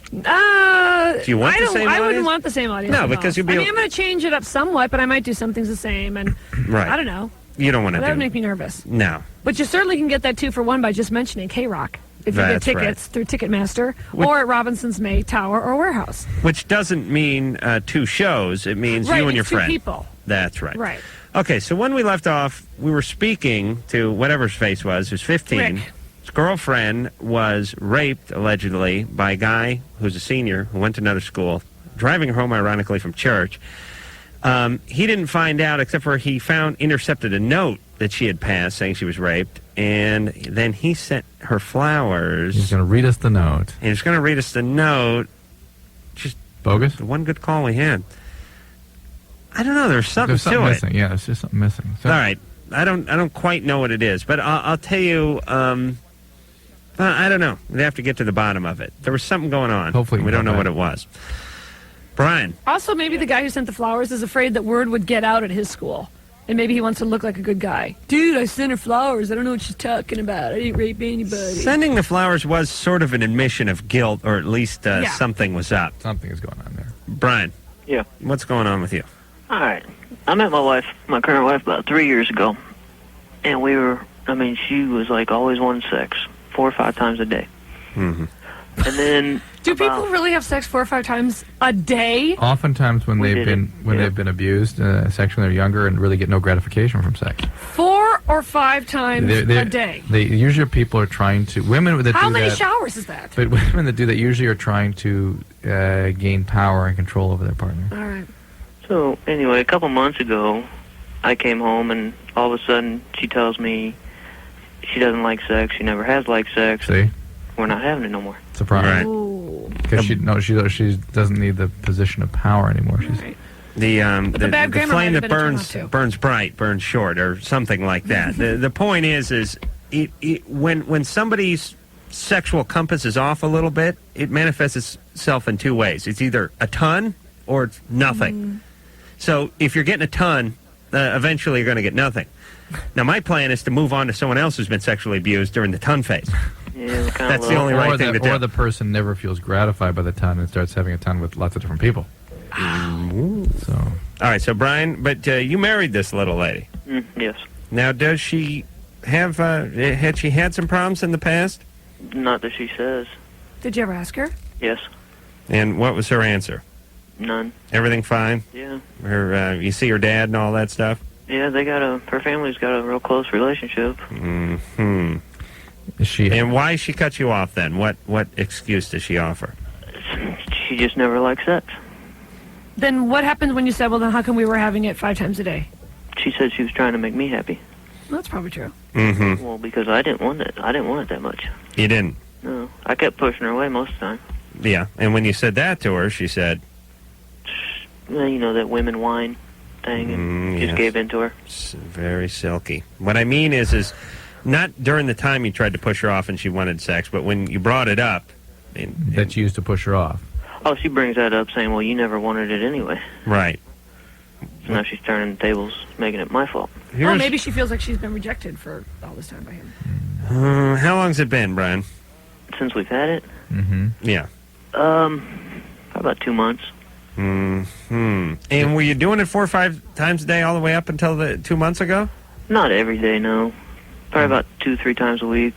Do you want the same I wouldn't audience? want the same audience. No, at because all. you'll be. I mean, I'm going to change it up somewhat, but I might do some things the same, and Right. I don't know. You don't want to That do. would make me nervous. No. But you certainly can get that 2-for-1 by just mentioning K-Rock. If you get That's right. tickets through Ticketmaster or at Robinson's May Tower or Warehouse. Which doesn't mean 2 shows. It means Right, you and your it's 2 friend. people. That's right. Right. Okay, so when we left off, we were speaking to whatever his face was, who's 15. Rick. His girlfriend was raped, allegedly, by a guy who's a senior who went to another school, driving her home, ironically, from church. He didn't find out, except for he intercepted a note that she had passed saying she was raped, and then he sent her flowers. He's going to read us the note. And he's going to read us the note. Just bogus? The one good call we had. I don't know. There's something to missing. it. Yeah, there's just something missing. So, All right. I don't quite know what it is, but I'll tell you. I don't know. We have to get to the bottom of it. There was something going on. Hopefully we don't know what it was. Brian. Also, maybe the guy who sent the flowers is afraid that word would get out at his school. And maybe he wants to look like a good guy. Dude, I sent her flowers. I don't know what she's talking about. I didn't rape anybody. Sending the flowers was sort of an admission of guilt, or at least something was up. Something is going on there. Brian. Yeah. What's going on with you? All right. I met my current wife, about 3 years ago. And she was like always wanting sex 4 or 5 times a day. Mm-hmm. And then... Do people really have sex 4 or 5 times a day? Oftentimes when they've been abused sexually when they're younger and really get no gratification from sex. 4 or 5 times a day. They usually people are trying to women that How do many that, showers is that? But women that do that usually are trying to gain power and control over their partner. All right. So anyway, a couple months ago, I came home and all of a sudden she tells me she doesn't like sex. She never has liked sex. See? We're not having it no more. Surprise. Because she doesn't need the position of power anymore. She's The bad grammar flame might that have been a turn-off, too. burns bright, burns short, or something like that. the point is when somebody's sexual compass is off a little bit, it manifests itself in 2 ways. It's either a ton or it's nothing. So if you're getting a ton, eventually you're going to get nothing. Now my plan is to move on to someone else who's been sexually abused during the ton phase. Yeah, That's the only right thing to do. Or the person never feels gratified by the ton and starts having a ton with lots of different people. So, all right, so Brian, but you married this little lady. Yes. Now, does she have? Had she had some problems in the past? Not that she says. Did you ever ask her? Yes. And what was her answer? None. Everything fine? Yeah. You see her dad and all that stuff? Yeah, her family's got a real close relationship. Mm-hmm. Is she? And why she cut you off then? What excuse does she offer? She just never liked sex. Then what happened when you said, well, then how come we were having it 5 times a day? She said she was trying to make me happy. Well, that's probably true. Mm-hmm. Well, because I didn't want it. I didn't want it that much. You didn't? No. I kept pushing her away most of the time. Yeah. And when you said that to her, she said? Well, you know, that women whine thing, and just gave in to her. It's very silky. What I mean is not during the time you tried to push her off and she wanted sex, but when you brought it up. That you used to push her off. Oh, she brings that up saying, well, you never wanted it anyway. Right. So now she's turning the tables, making it my fault. Well, maybe she feels like she's been rejected for all this time by him. How long's it been, Brian? Since we've had it? Mm-hmm. Yeah. About 2 months. Mm-hmm. And were you doing it 4 or 5 times a day all the way up until 2 months ago? Not every day, no. Probably about 2-3 times a week.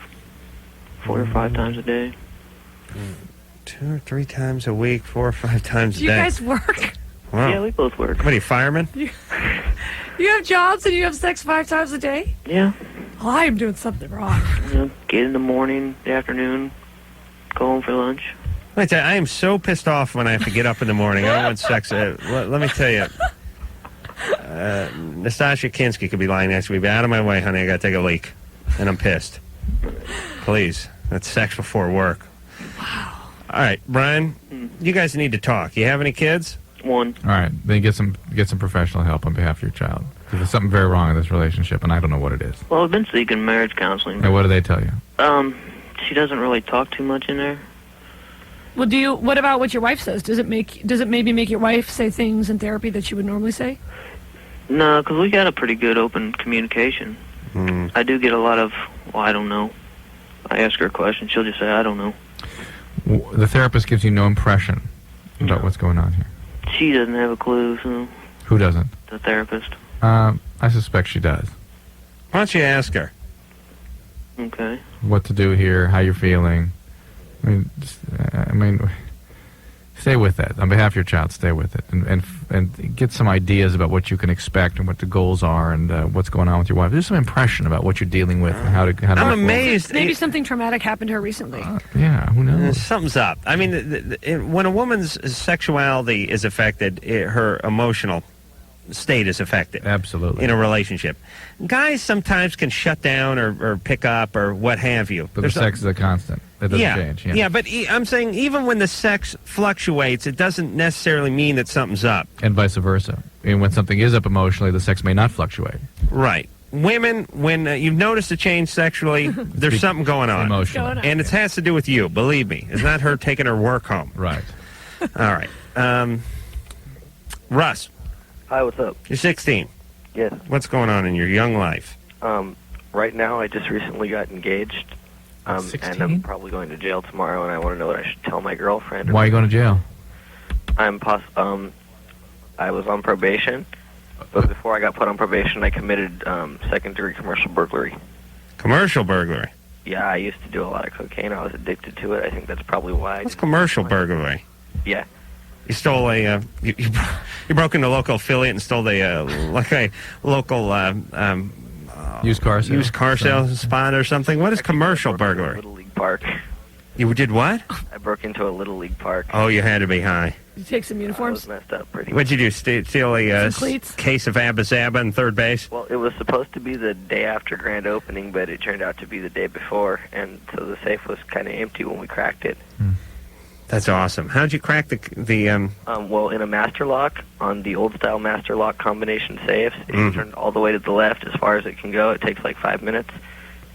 4 or 5 times a day. 2 or 3 times a week, 4 or 5 times a Do day. you guys work? Wow. Yeah, we both work. What are you, fireman? You have jobs and you have sex 5 times a day? Yeah. Well, I am doing something wrong. You know, get in the morning, the afternoon, go home for lunch. Let me tell you, I am so pissed off when I have to get up in the morning. I don't want sex. Let me tell you, Nastasha Kinski could be lying next to me. Be out of my way, honey. I got to take a leak. And I'm pissed. Please. That's sex before work. Wow. All right, Brian, you guys need to talk. You have any kids? One. All right, then get some professional help on behalf of your child. There's something very wrong in this relationship, and I don't know what it is. Well, I've been seeking marriage counseling. And what do they tell you? She doesn't really talk too much in there. Well, what about what your wife says? Does it maybe make your wife say things in therapy that she would normally say? No, because we got a pretty good open communication. I do get a lot of, well, I don't know. I ask her a question, she'll just say, I don't know. The therapist gives you no impression about what's going on here. She doesn't have a clue, so Who doesn't? the therapist. I suspect she does. Why don't you ask her? Okay. What to do here, how you're feeling. I mean, stay with that. On behalf of your child, stay with it. And get some ideas about what you can expect and what the goals are and what's going on with your wife. There's some impression about what you're dealing with and how to I'm amazed. Maybe something traumatic happened to her recently. Yeah, who knows? Something's up. I mean, when a woman's sexuality is affected, her emotional state is affected. Absolutely. In a relationship. Guys sometimes can shut down or pick up or what have you. But the sex is a constant. It doesn't change. Yeah, but I'm saying even when the sex fluctuates, it doesn't necessarily mean that something's up. And vice versa. And when something is up emotionally, the sex may not fluctuate. Right. Women, when you've noticed a change sexually, there's something going on. Emotional. And it has to do with you, believe me. It's not her taking her work home. Right. All right. Russ. Hi, what's up? You're 16. Yes. What's going on in your young life? Right now, I just recently got engaged, and I'm probably going to jail tomorrow, and I want to know what I should tell my girlfriend. Why are you going to jail? I was on probation, but before I got put on probation, I committed second-degree commercial burglary. Commercial burglary? Yeah, I used to do a lot of cocaine. I was addicted to it. I think that's probably why. What's commercial burglary? Yeah. You stole a you broke into a local affiliate and stole a local used car sales spot or something. What is commercial burglary? Little League Park. You did what? I broke into a Little League Park. Oh, you had to be high. You take some uniforms? I was messed up pretty. What'd you do? Steal a Some cleats? case of Abba Zaba in third base? Well, it was supposed to be the day after grand opening, but it turned out to be the day before, and so the safe was kind of empty when we cracked it. That's awesome. How'd you crack the well, in a master lock, on the old-style master lock combination safes, if you turn all the way to the left as far as it can go, it takes like 5 minutes.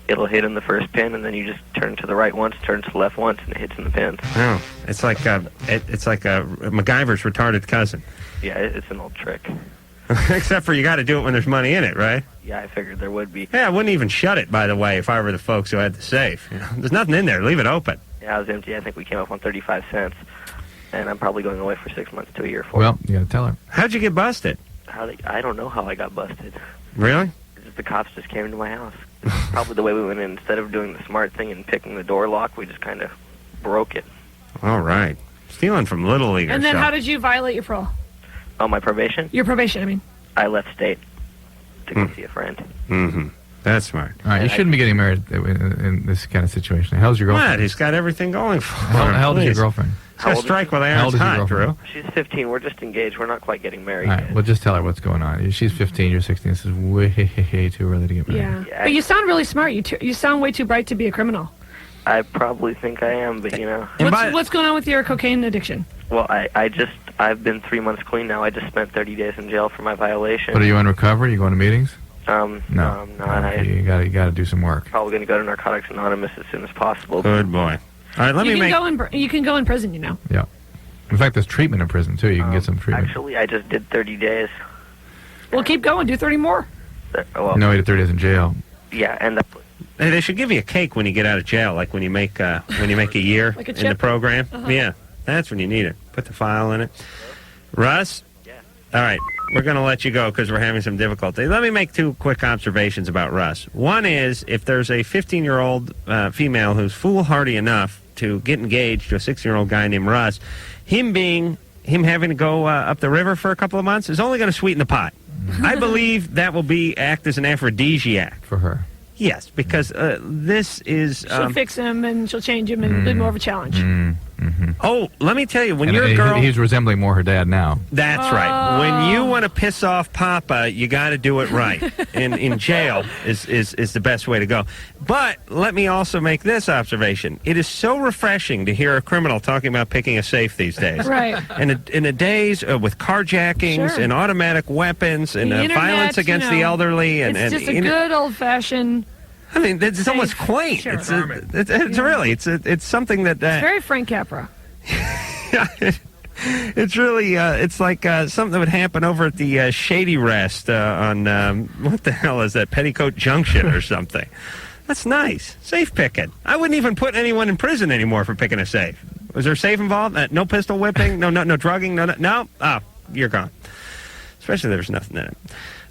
It'll hit in the first pin, and then you just turn to the right once, turn to the left once, and it hits in the pins. Oh, it's like MacGyver's retarded cousin. Yeah, it's an old trick. Except for you got to do it when there's money in it, right? Yeah, I figured there would be. Yeah, I wouldn't even shut it, by the way, if I were the folks who had the safe. You know, there's nothing in there. Leave it open. Yeah, it was empty. I think we came up on 35 cents, and I'm probably going away for 6 months to a year for it. Well, you got to tell her. How'd you get busted? I don't know how I got busted. Really? The cops just came to my house. Probably the way we went in. Instead of doing the smart thing and picking the door lock, we just kind of broke it. All right. Stealing from Little League. And then how did you violate your parole? Oh, my probation? Your probation, I mean. I left state to go see a friend. Mm-hmm. That's smart. All right, you shouldn't be getting married in this kind of situation. How's your girlfriend? What? He's got everything going for him. How old is your girlfriend? He's got to strike while the iron's hot, Drew. She's 15. We're just engaged. We're not quite getting married All right, well, just tell her what's going on. She's 15, you're 16. This is way too early to get married. Yeah. But you sound really smart. You sound way too bright to be a criminal. I probably think I am, but you know. What's going on with your cocaine addiction? Well, I've been 3 months clean now. I just spent 30 days in jail for my violation. But are you in recovery? You going to meetings? No, I'm not. Okay, you got to do some work. Probably going to go to Narcotics Anonymous as soon as possible. Good boy. All right, you can go in prison, you know. Yeah. In fact, there's treatment in prison, too. You can get some treatment. Actually, I just did 30 days. Well, keep going. Do 30 more. No, he did 30 days in jail. Yeah, and hey, they should give you a cake when you get out of jail, like when you make a year Like a in the chip? program. Uh-huh. Yeah, that's when you need it. Put the file in it. Russ? Yeah. All right, we're going to let you go because we're having some difficulty. Let me make two quick observations about Russ. One is, if there's a 15-year-old female who's foolhardy enough to get engaged to a 16-year-old guy named Russ, him having to go up the river for a couple of months is only going to sweeten the pot. I believe that will act as an aphrodisiac for her. Yes, because this is... She'll fix him, and she'll change him, and be more of a challenge. Oh, let me tell you, when you're a girl... He's resembling more her dad now. That's right. When you want to piss off Papa, you got to do it right. And in jail is the best way to go. But let me also make this observation. It is so refreshing to hear a criminal talking about picking a safe these days. Right. And in the days with carjackings Sure. and automatic weapons and The internet, violence against the elderly. It's just a good old-fashioned... I mean, it's almost quaint. Sure. It's something that... It's very Frank Capra. It's really, it's like something that would happen over at the Shady Rest on, what the hell is that, Petticoat Junction or something. That's nice. Safe picking. I wouldn't even put anyone in prison anymore for picking a safe. Was there a safe involved? No pistol whipping? No drugging? No? Oh, you're gone. Especially there's nothing in it.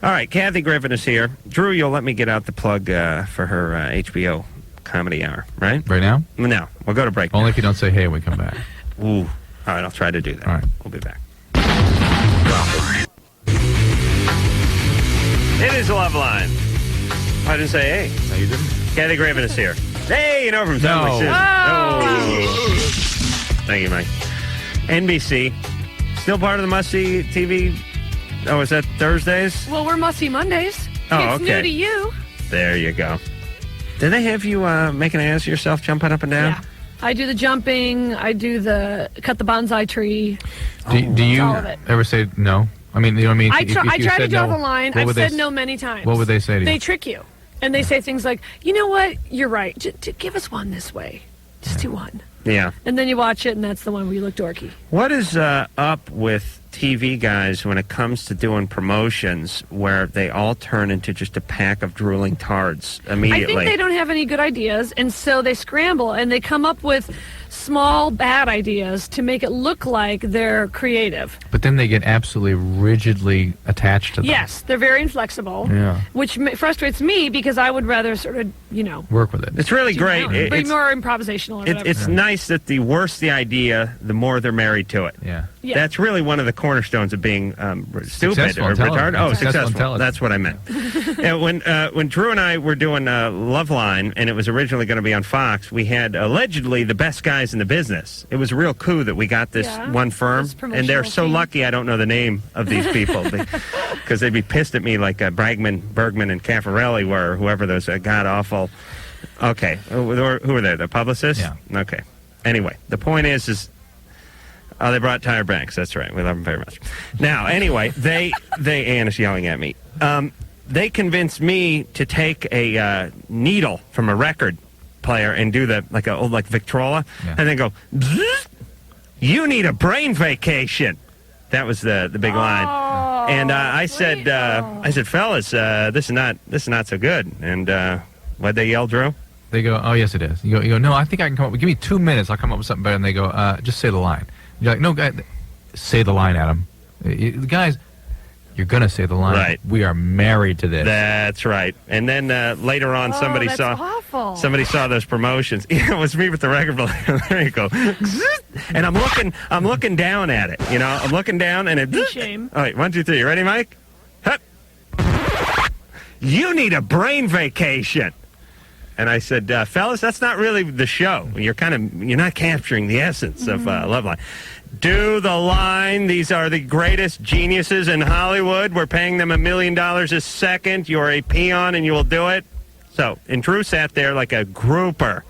All right, Kathy Griffin is here. Drew, you'll let me get out the plug for her HBO comedy hour, right? Right now? No. We'll go to break. Only if you don't say hey when we come back. Ooh. All right, I'll try to do that. All right. We'll be back. It is Loveline. I didn't say hey. No, you didn't. Kathy Griffin is here. Hey, you know from Suddenly Susan. Oh. Thank you, Mike. NBC. Still part of the must-see TV. Oh, is that Thursdays? Well, we're Must See Mondays. Oh, it's okay. new to you. There you go. Did they have you making an ass of yourself, jumping up and down? Yeah. I do the jumping. I do the cut the bonsai tree. Do you all of it. ever say no? I mean, you know what I mean? I If you try to said draw no, the line. what I've would said they no many times. What would they say to you? They trick you. And they say things like, you know what? You're right. Give us one this way. Just do one. Yeah. And then you watch it, and that's the one where you look dorky. What is up with TV guys when it comes to doing promotions where they all turn into just a pack of drooling tards immediately? I think they don't have any good ideas, and so they scramble, and they come up with small, bad ideas to make it look like they're creative. But then they get absolutely rigidly attached to them. Yes, they're very inflexible, Yeah. which frustrates me because I would rather sort of, Work with it. It's really great. Be more improvisational or whatever. It's nice that the worse the idea, the more they're married to it. Yeah. Yeah. That's really one of the cornerstones of being stupid Successful or intelligence. retarded. Oh, Successful successful. intelligence. That's what I meant. Yeah, when Drew and I were doing Loveline, and it was originally going to be on Fox, we had allegedly the best guys in the business. It was a real coup that we got this one firm, and they're so lucky I don't know the name of these people because they'd be pissed at me like Bergman, and Caffarelli were, or whoever those god-awful... Okay, who were they? The publicists? Yeah. Okay. Anyway, the point is they brought Tyra Banks. That's right. We love them very much. Now, anyway, Ann is yelling at me. They convinced me to take a needle from a record player and do like Victrola, and then go, "Bzzz, you need a brain vacation." That was the big line. And I said, fellas, this is not so good. And what'd they yell, Drew? They go, oh, yes, it is. You go, no, I think I can come up with, give me 2 minutes, I'll come up with something better. And they go, just say the line. You're like, no, guy, say the line, Adam. The guys, you're going to say the line. Right. We are married to this. That's right. And then later on, somebody saw those promotions. It was me with the record player. There you go. And I'm looking down at it. I'm looking down and it. Shame. All right, 1, 2, 3. You ready, Mike? Hup. You need a brain vacation. And I said, fellas, that's not really the show. You're not capturing the essence of Loveline. Do the line. These are the greatest geniuses in Hollywood. We're paying them $1 million a second. You're a peon and you will do it. So, and Drew sat there like a grouper.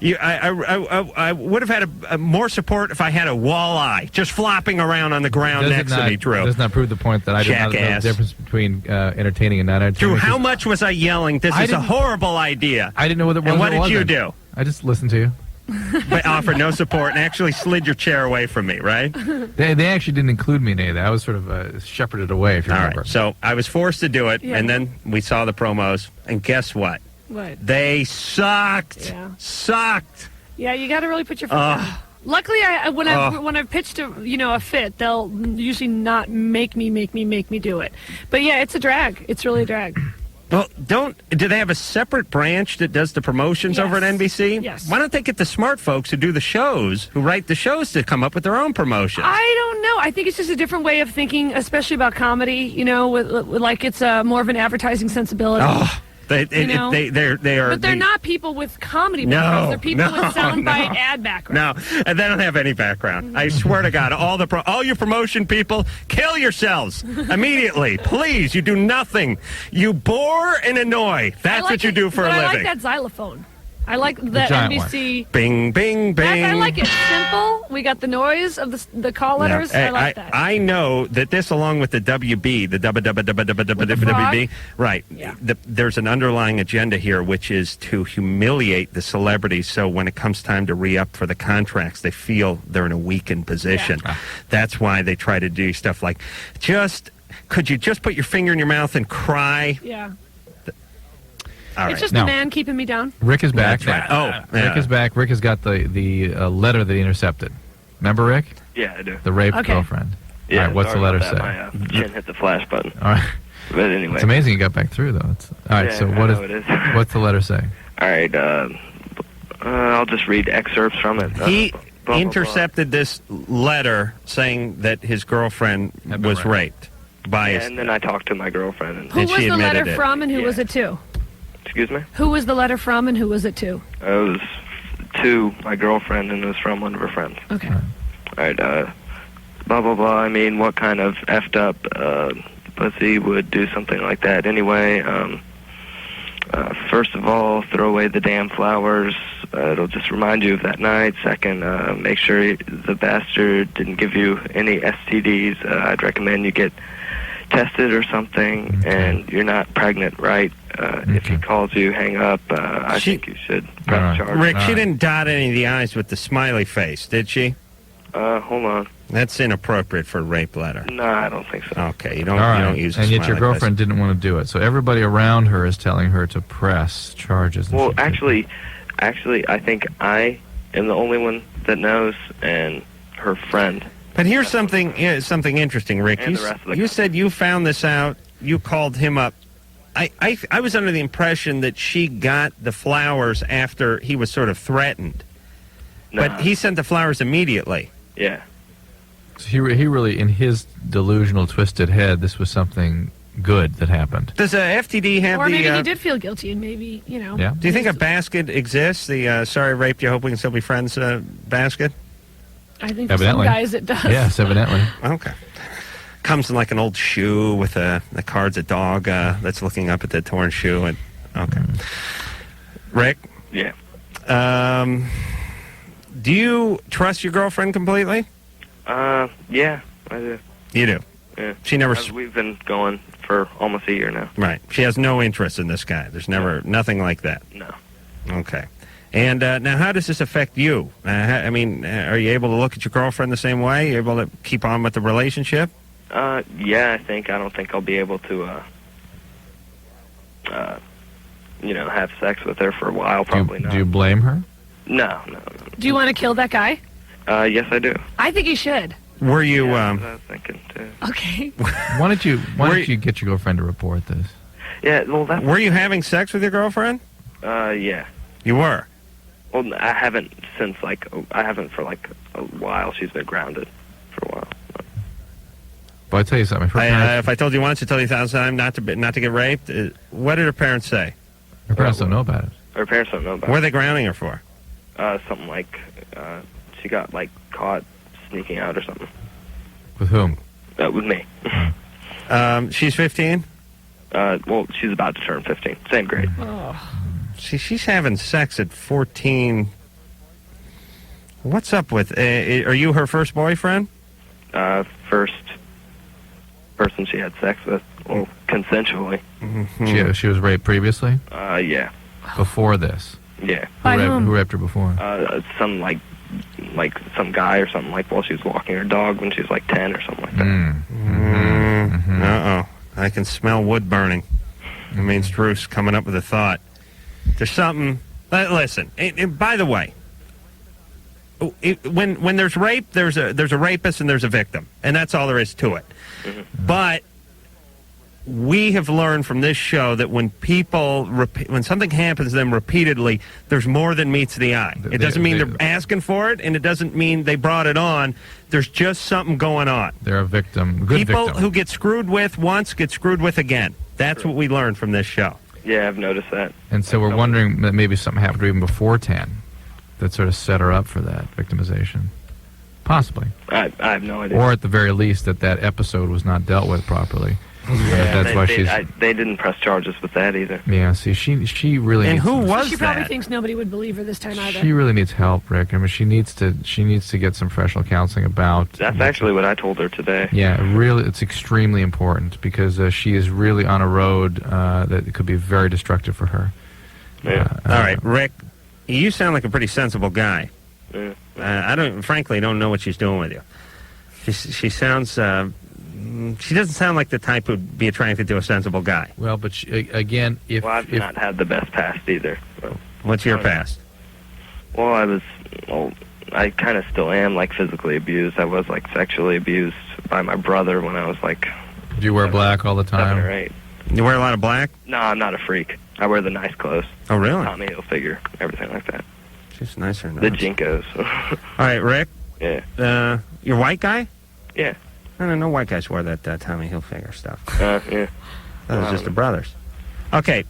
I would have had a more support if I had a walleye just flopping around on the ground next to me, Drew. Does not prove the point that I do not know the difference between entertaining and not entertaining. Drew, how much was I yelling? This is a horrible idea. I didn't know what it was. And what did you do? I just listened to you. But offered no support and actually slid your chair away from me, right? They actually didn't include me in any of that. I was sort of shepherded away, if you remember. All right, so I was forced to do it, and then we saw the promos, and guess what? What? They sucked. Yeah. Sucked. Yeah, you got to really put your foot down. Luckily, when I've pitched a fit, they'll usually not make me do it. But yeah, it's a drag. It's really a drag. Well, do they have a separate branch that does the promotions over at NBC? Yes. Why don't they get the smart folks who do the shows, who write the shows, to come up with their own promotions? I don't know. I think it's just a different way of thinking, especially about comedy. With like it's more of an advertising sensibility. Oh. They are. But they're not people with comedy backgrounds. They're people with soundbite ad backgrounds. No, and they don't have any background. I swear to God, all you promotion people, kill yourselves immediately, please. You do nothing. You bore and annoy. That's what you do for a living. I like that xylophone. I like the NBC. One. Bing, bing, bing. I like it simple. We got the noise of the call letters. Hey, I like that. I know that this, along with the WB, the WB, right? Yeah. There's an underlying agenda here, which is to humiliate the celebrities. So when it comes time to re-up for the contracts, they feel they're in a weakened position. Yeah. That's why they try to do stuff like, could you just put your finger in your mouth and cry? Yeah. All right. It's just Now, the man keeping me down. Rick is back. That's right. Rick is back. Rick has got the letter that he intercepted. Remember, Rick? Yeah, I do. The raped Okay. girlfriend. Yeah, All right, what's the sorry letter about say? that. My chin hit the flash button. All right. But anyway. It's amazing you got back through, though. All right, Yeah, so I what know it is. what's the letter say? All right, I'll just read excerpts from it. He blah, blah, blah. intercepted this letter saying that his girlfriend was raped by Yeah, his... and then I talked to my girlfriend. Who was she the letter admitted it. from and who Yeah. was it to? Excuse me? Who was the letter from and who was it to? It was to my girlfriend, and it was from one of her friends. Okay. All right, blah, blah, blah. I mean, what kind of effed up pussy would do something like that anyway? First of all, throw away the damn flowers. It'll just remind you of that night. Second, make sure the bastard didn't give you any STDs. I'd recommend you get tested or something, and you're not pregnant, right? If he calls you, hang up. I think you should press charges. Rick, she didn't dot any of the I's with the smiley face, did she? Hold on. That's inappropriate for a rape letter. No, I don't think so. Okay, you All right. don't use a and yet your smiley girlfriend didn't want to do it. So everybody around her is telling her to press charges. Well, actually, I think I am the only one that knows, and her friend. But here's something interesting, Rick. And the rest of the You said you found this out. You called him up. I was under the impression that she got the flowers after he was sort of threatened. Nah. But he sent the flowers immediately. Yeah. So he really, in his delusional, twisted head, this was something good that happened. Does a FTD have Or the... maybe he did feel guilty and maybe, you know. Yeah. Do you think a basket exists? The sorry I raped you, hope we can still be friends basket? I think for Evidently. some guys it does. Yes, evidently. Okay. Comes in like an old shoe with the card's a dog that's looking up at the torn shoe. And okay. Rick? Yeah. Do you trust your girlfriend completely? Yeah, I do. You do? Yeah. She never... We've been going for almost a year now. Right. She has no interest in this guy. There's nothing like that. No. Okay. And now how does this affect you? I mean, are you able to look at your girlfriend the same way? Are you able to keep on with the relationship? Yeah, I think. I don't think I'll be able to, have sex with her for a while. Probably not. Do you blame her? No. Do you want to kill that guy? Yes, I do. I think you should. Were you... That's what I was thinking, too. Okay. Why don't you get your girlfriend to report this? Yeah, well, that's... Were you having sex with your girlfriend? Yeah. You were? Well, I haven't for, a while. She's been grounded for a while. But I'll tell you something. If I told you once, I told you 1,000 times not to get raped. What did her parents say? Her parents don't know about it. Her parents don't know about it. What are they grounding her for? Something like she got caught sneaking out or something. With whom? With me. She's 15? Well, she's about to turn 15. Same grade. Oh. She's having sex at 14. What's up with... are you her first boyfriend? First person she had sex with, well, consensually. Mm-hmm. She was raped previously? Yeah. Before this? Yeah. Who raped her before? Some, like some guy or something, while she was walking her dog when she was 10 or something like that. Uh-oh. I can smell wood burning. It means Bruce coming up with a thought. There's something... listen, by the way, when there's rape, there's a rapist and there's a victim. And that's all there is to it. Mm-hmm. But we have learned from this show that when when something happens to them repeatedly, there's more than meets the eye. It doesn't mean they're asking for it, and it doesn't mean they brought it on. There's just something going on. They're a victim. People who get screwed with once get screwed with again. That's what we learned from this show. Yeah, I've noticed that. And so we're wondering that maybe something happened even before 10 that sort of set her up for that victimization. Possibly. I have no idea. Or at the very least that episode was not dealt with properly. Yeah, that's why they didn't press charges with that either. Yeah, see, she really and needs... who was She probably thinks nobody would believe her this time either. She really needs help, Rick. I mean, she needs to get some professional counseling about... That's actually what I told her today. Yeah, really, it's extremely important because she is really on a road that could be very destructive for her. Yeah. All right, Rick, you sound like a pretty sensible guy. Yeah. I frankly don't know what she's doing with you. She sounds She doesn't sound like the type who'd be attracted to a sensible guy. Well, but again, if... Well, I've not had the best past either. So. What's your past? Well, I kind of still am, like, physically abused. I was, like, sexually abused by my brother when I was, like... Do you wear black all the time? 7 or 8. You wear a lot of black? No, I'm not a freak. I wear the nice clothes. Oh, really? Tommy Hilfiger, everything like that. She's nicer than the Jinkos. All right, Rick? Yeah. You're a white guy? Yeah. I don't know white guys wear that Tommy Hilfiger stuff. Yeah. That was just the brothers. Okay,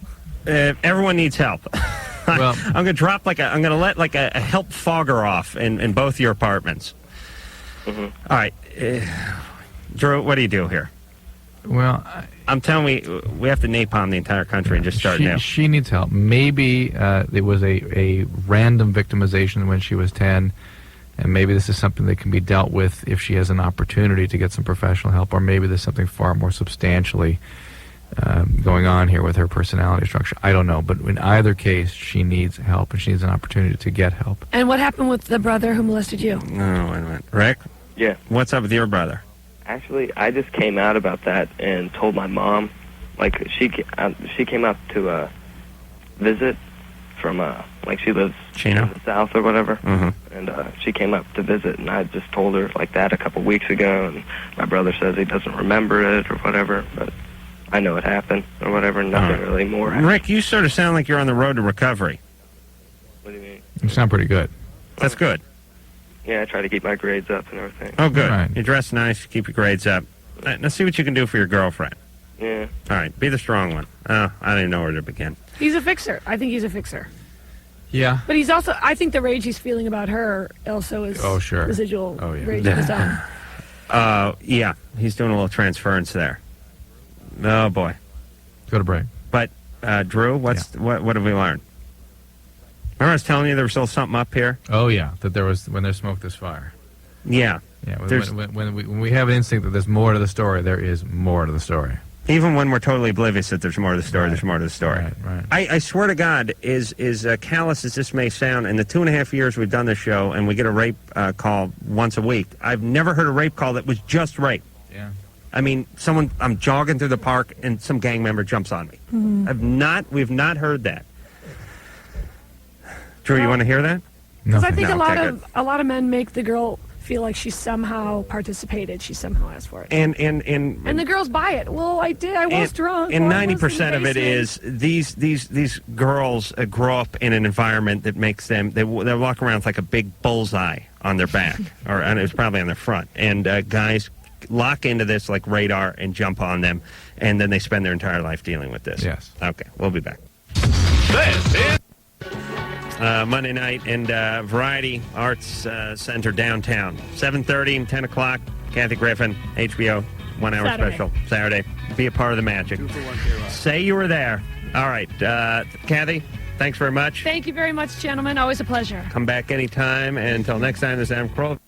everyone needs help. Well, I'm gonna drop I'm gonna let a help fogger off in both your apartments. Mm-hmm. All right, Drew, what do you do here? Well, I'm telling you, we have to napalm the entire country and just start now. She needs help. Maybe it was a random victimization when she was 10, and maybe this is something that can be dealt with if she has an opportunity to get some professional help, or maybe there's something far more substantially going on here with her personality structure. I don't know, but in either case, she needs help, and she needs an opportunity to get help. And what happened with the brother who molested you? No, wait a minute. Rick? Yeah. What's up with your brother? Actually, I just came out about that and told my mom. Like, she came out to visit from, like, she lives in the South or whatever. Mm-hmm. And she came up to visit, and I just told her like that a couple weeks ago, and my brother says he doesn't remember it or whatever, but I know it happened or whatever, nothing really more. Rick, you sort of sound like you're on the road to recovery. What do you mean? You sound pretty good. That's good. Yeah, I try to keep my grades up and everything. Oh, good. Right. You dress nice, keep your grades up. Now see what you can do for your girlfriend. Yeah. All right, be the strong one. I don't even know where to begin. He's a fixer. I think he's a fixer. Yeah. But he's also, I think the rage he's feeling about her also is residual rage of his own. Yeah, he's doing a little transference there. Oh, boy. Go to break. But, Drew, what have we learned? Remember I was telling you there was still something up here? Oh, yeah, that there was, when there's smoke, there's fire. Yeah. Yeah, when we have an instinct that there's more to the story, there is more to the story. Even when we're totally oblivious that there's more to the story, there's more to the story. Right. I swear to God, as callous as this may sound, in the 2.5 years we've done this show, and we get a rape call once a week, I've never heard a rape call that was just rape. Yeah. I mean, I'm jogging through the park, and some gang member jumps on me. Mm-hmm. We've not heard that. Drew, you want to hear that? Because I think a lot of men make the girl feel like she somehow participated, she somehow asked for it, and the girls buy it. Well, I did. I was drunk. And 90% of it is these girls grow up in an environment that makes them they walk around with like a big bullseye on their back, and it's probably on their front, and guys lock into this like radar and jump on them, and then they spend their entire life dealing with this. Yes. Okay, we'll be back. This is Monday night and Variety Arts Center downtown. 7:30 and 10 o'clock. Kathy Griffin, HBO, 1 hour special. Saturday. Be a part of the magic. 2 for 1 Carolla. Say you were there. All right. Kathy, thanks very much. Thank you very much, gentlemen. Always a pleasure. Come back anytime. And until next time, this is Adam Carolla.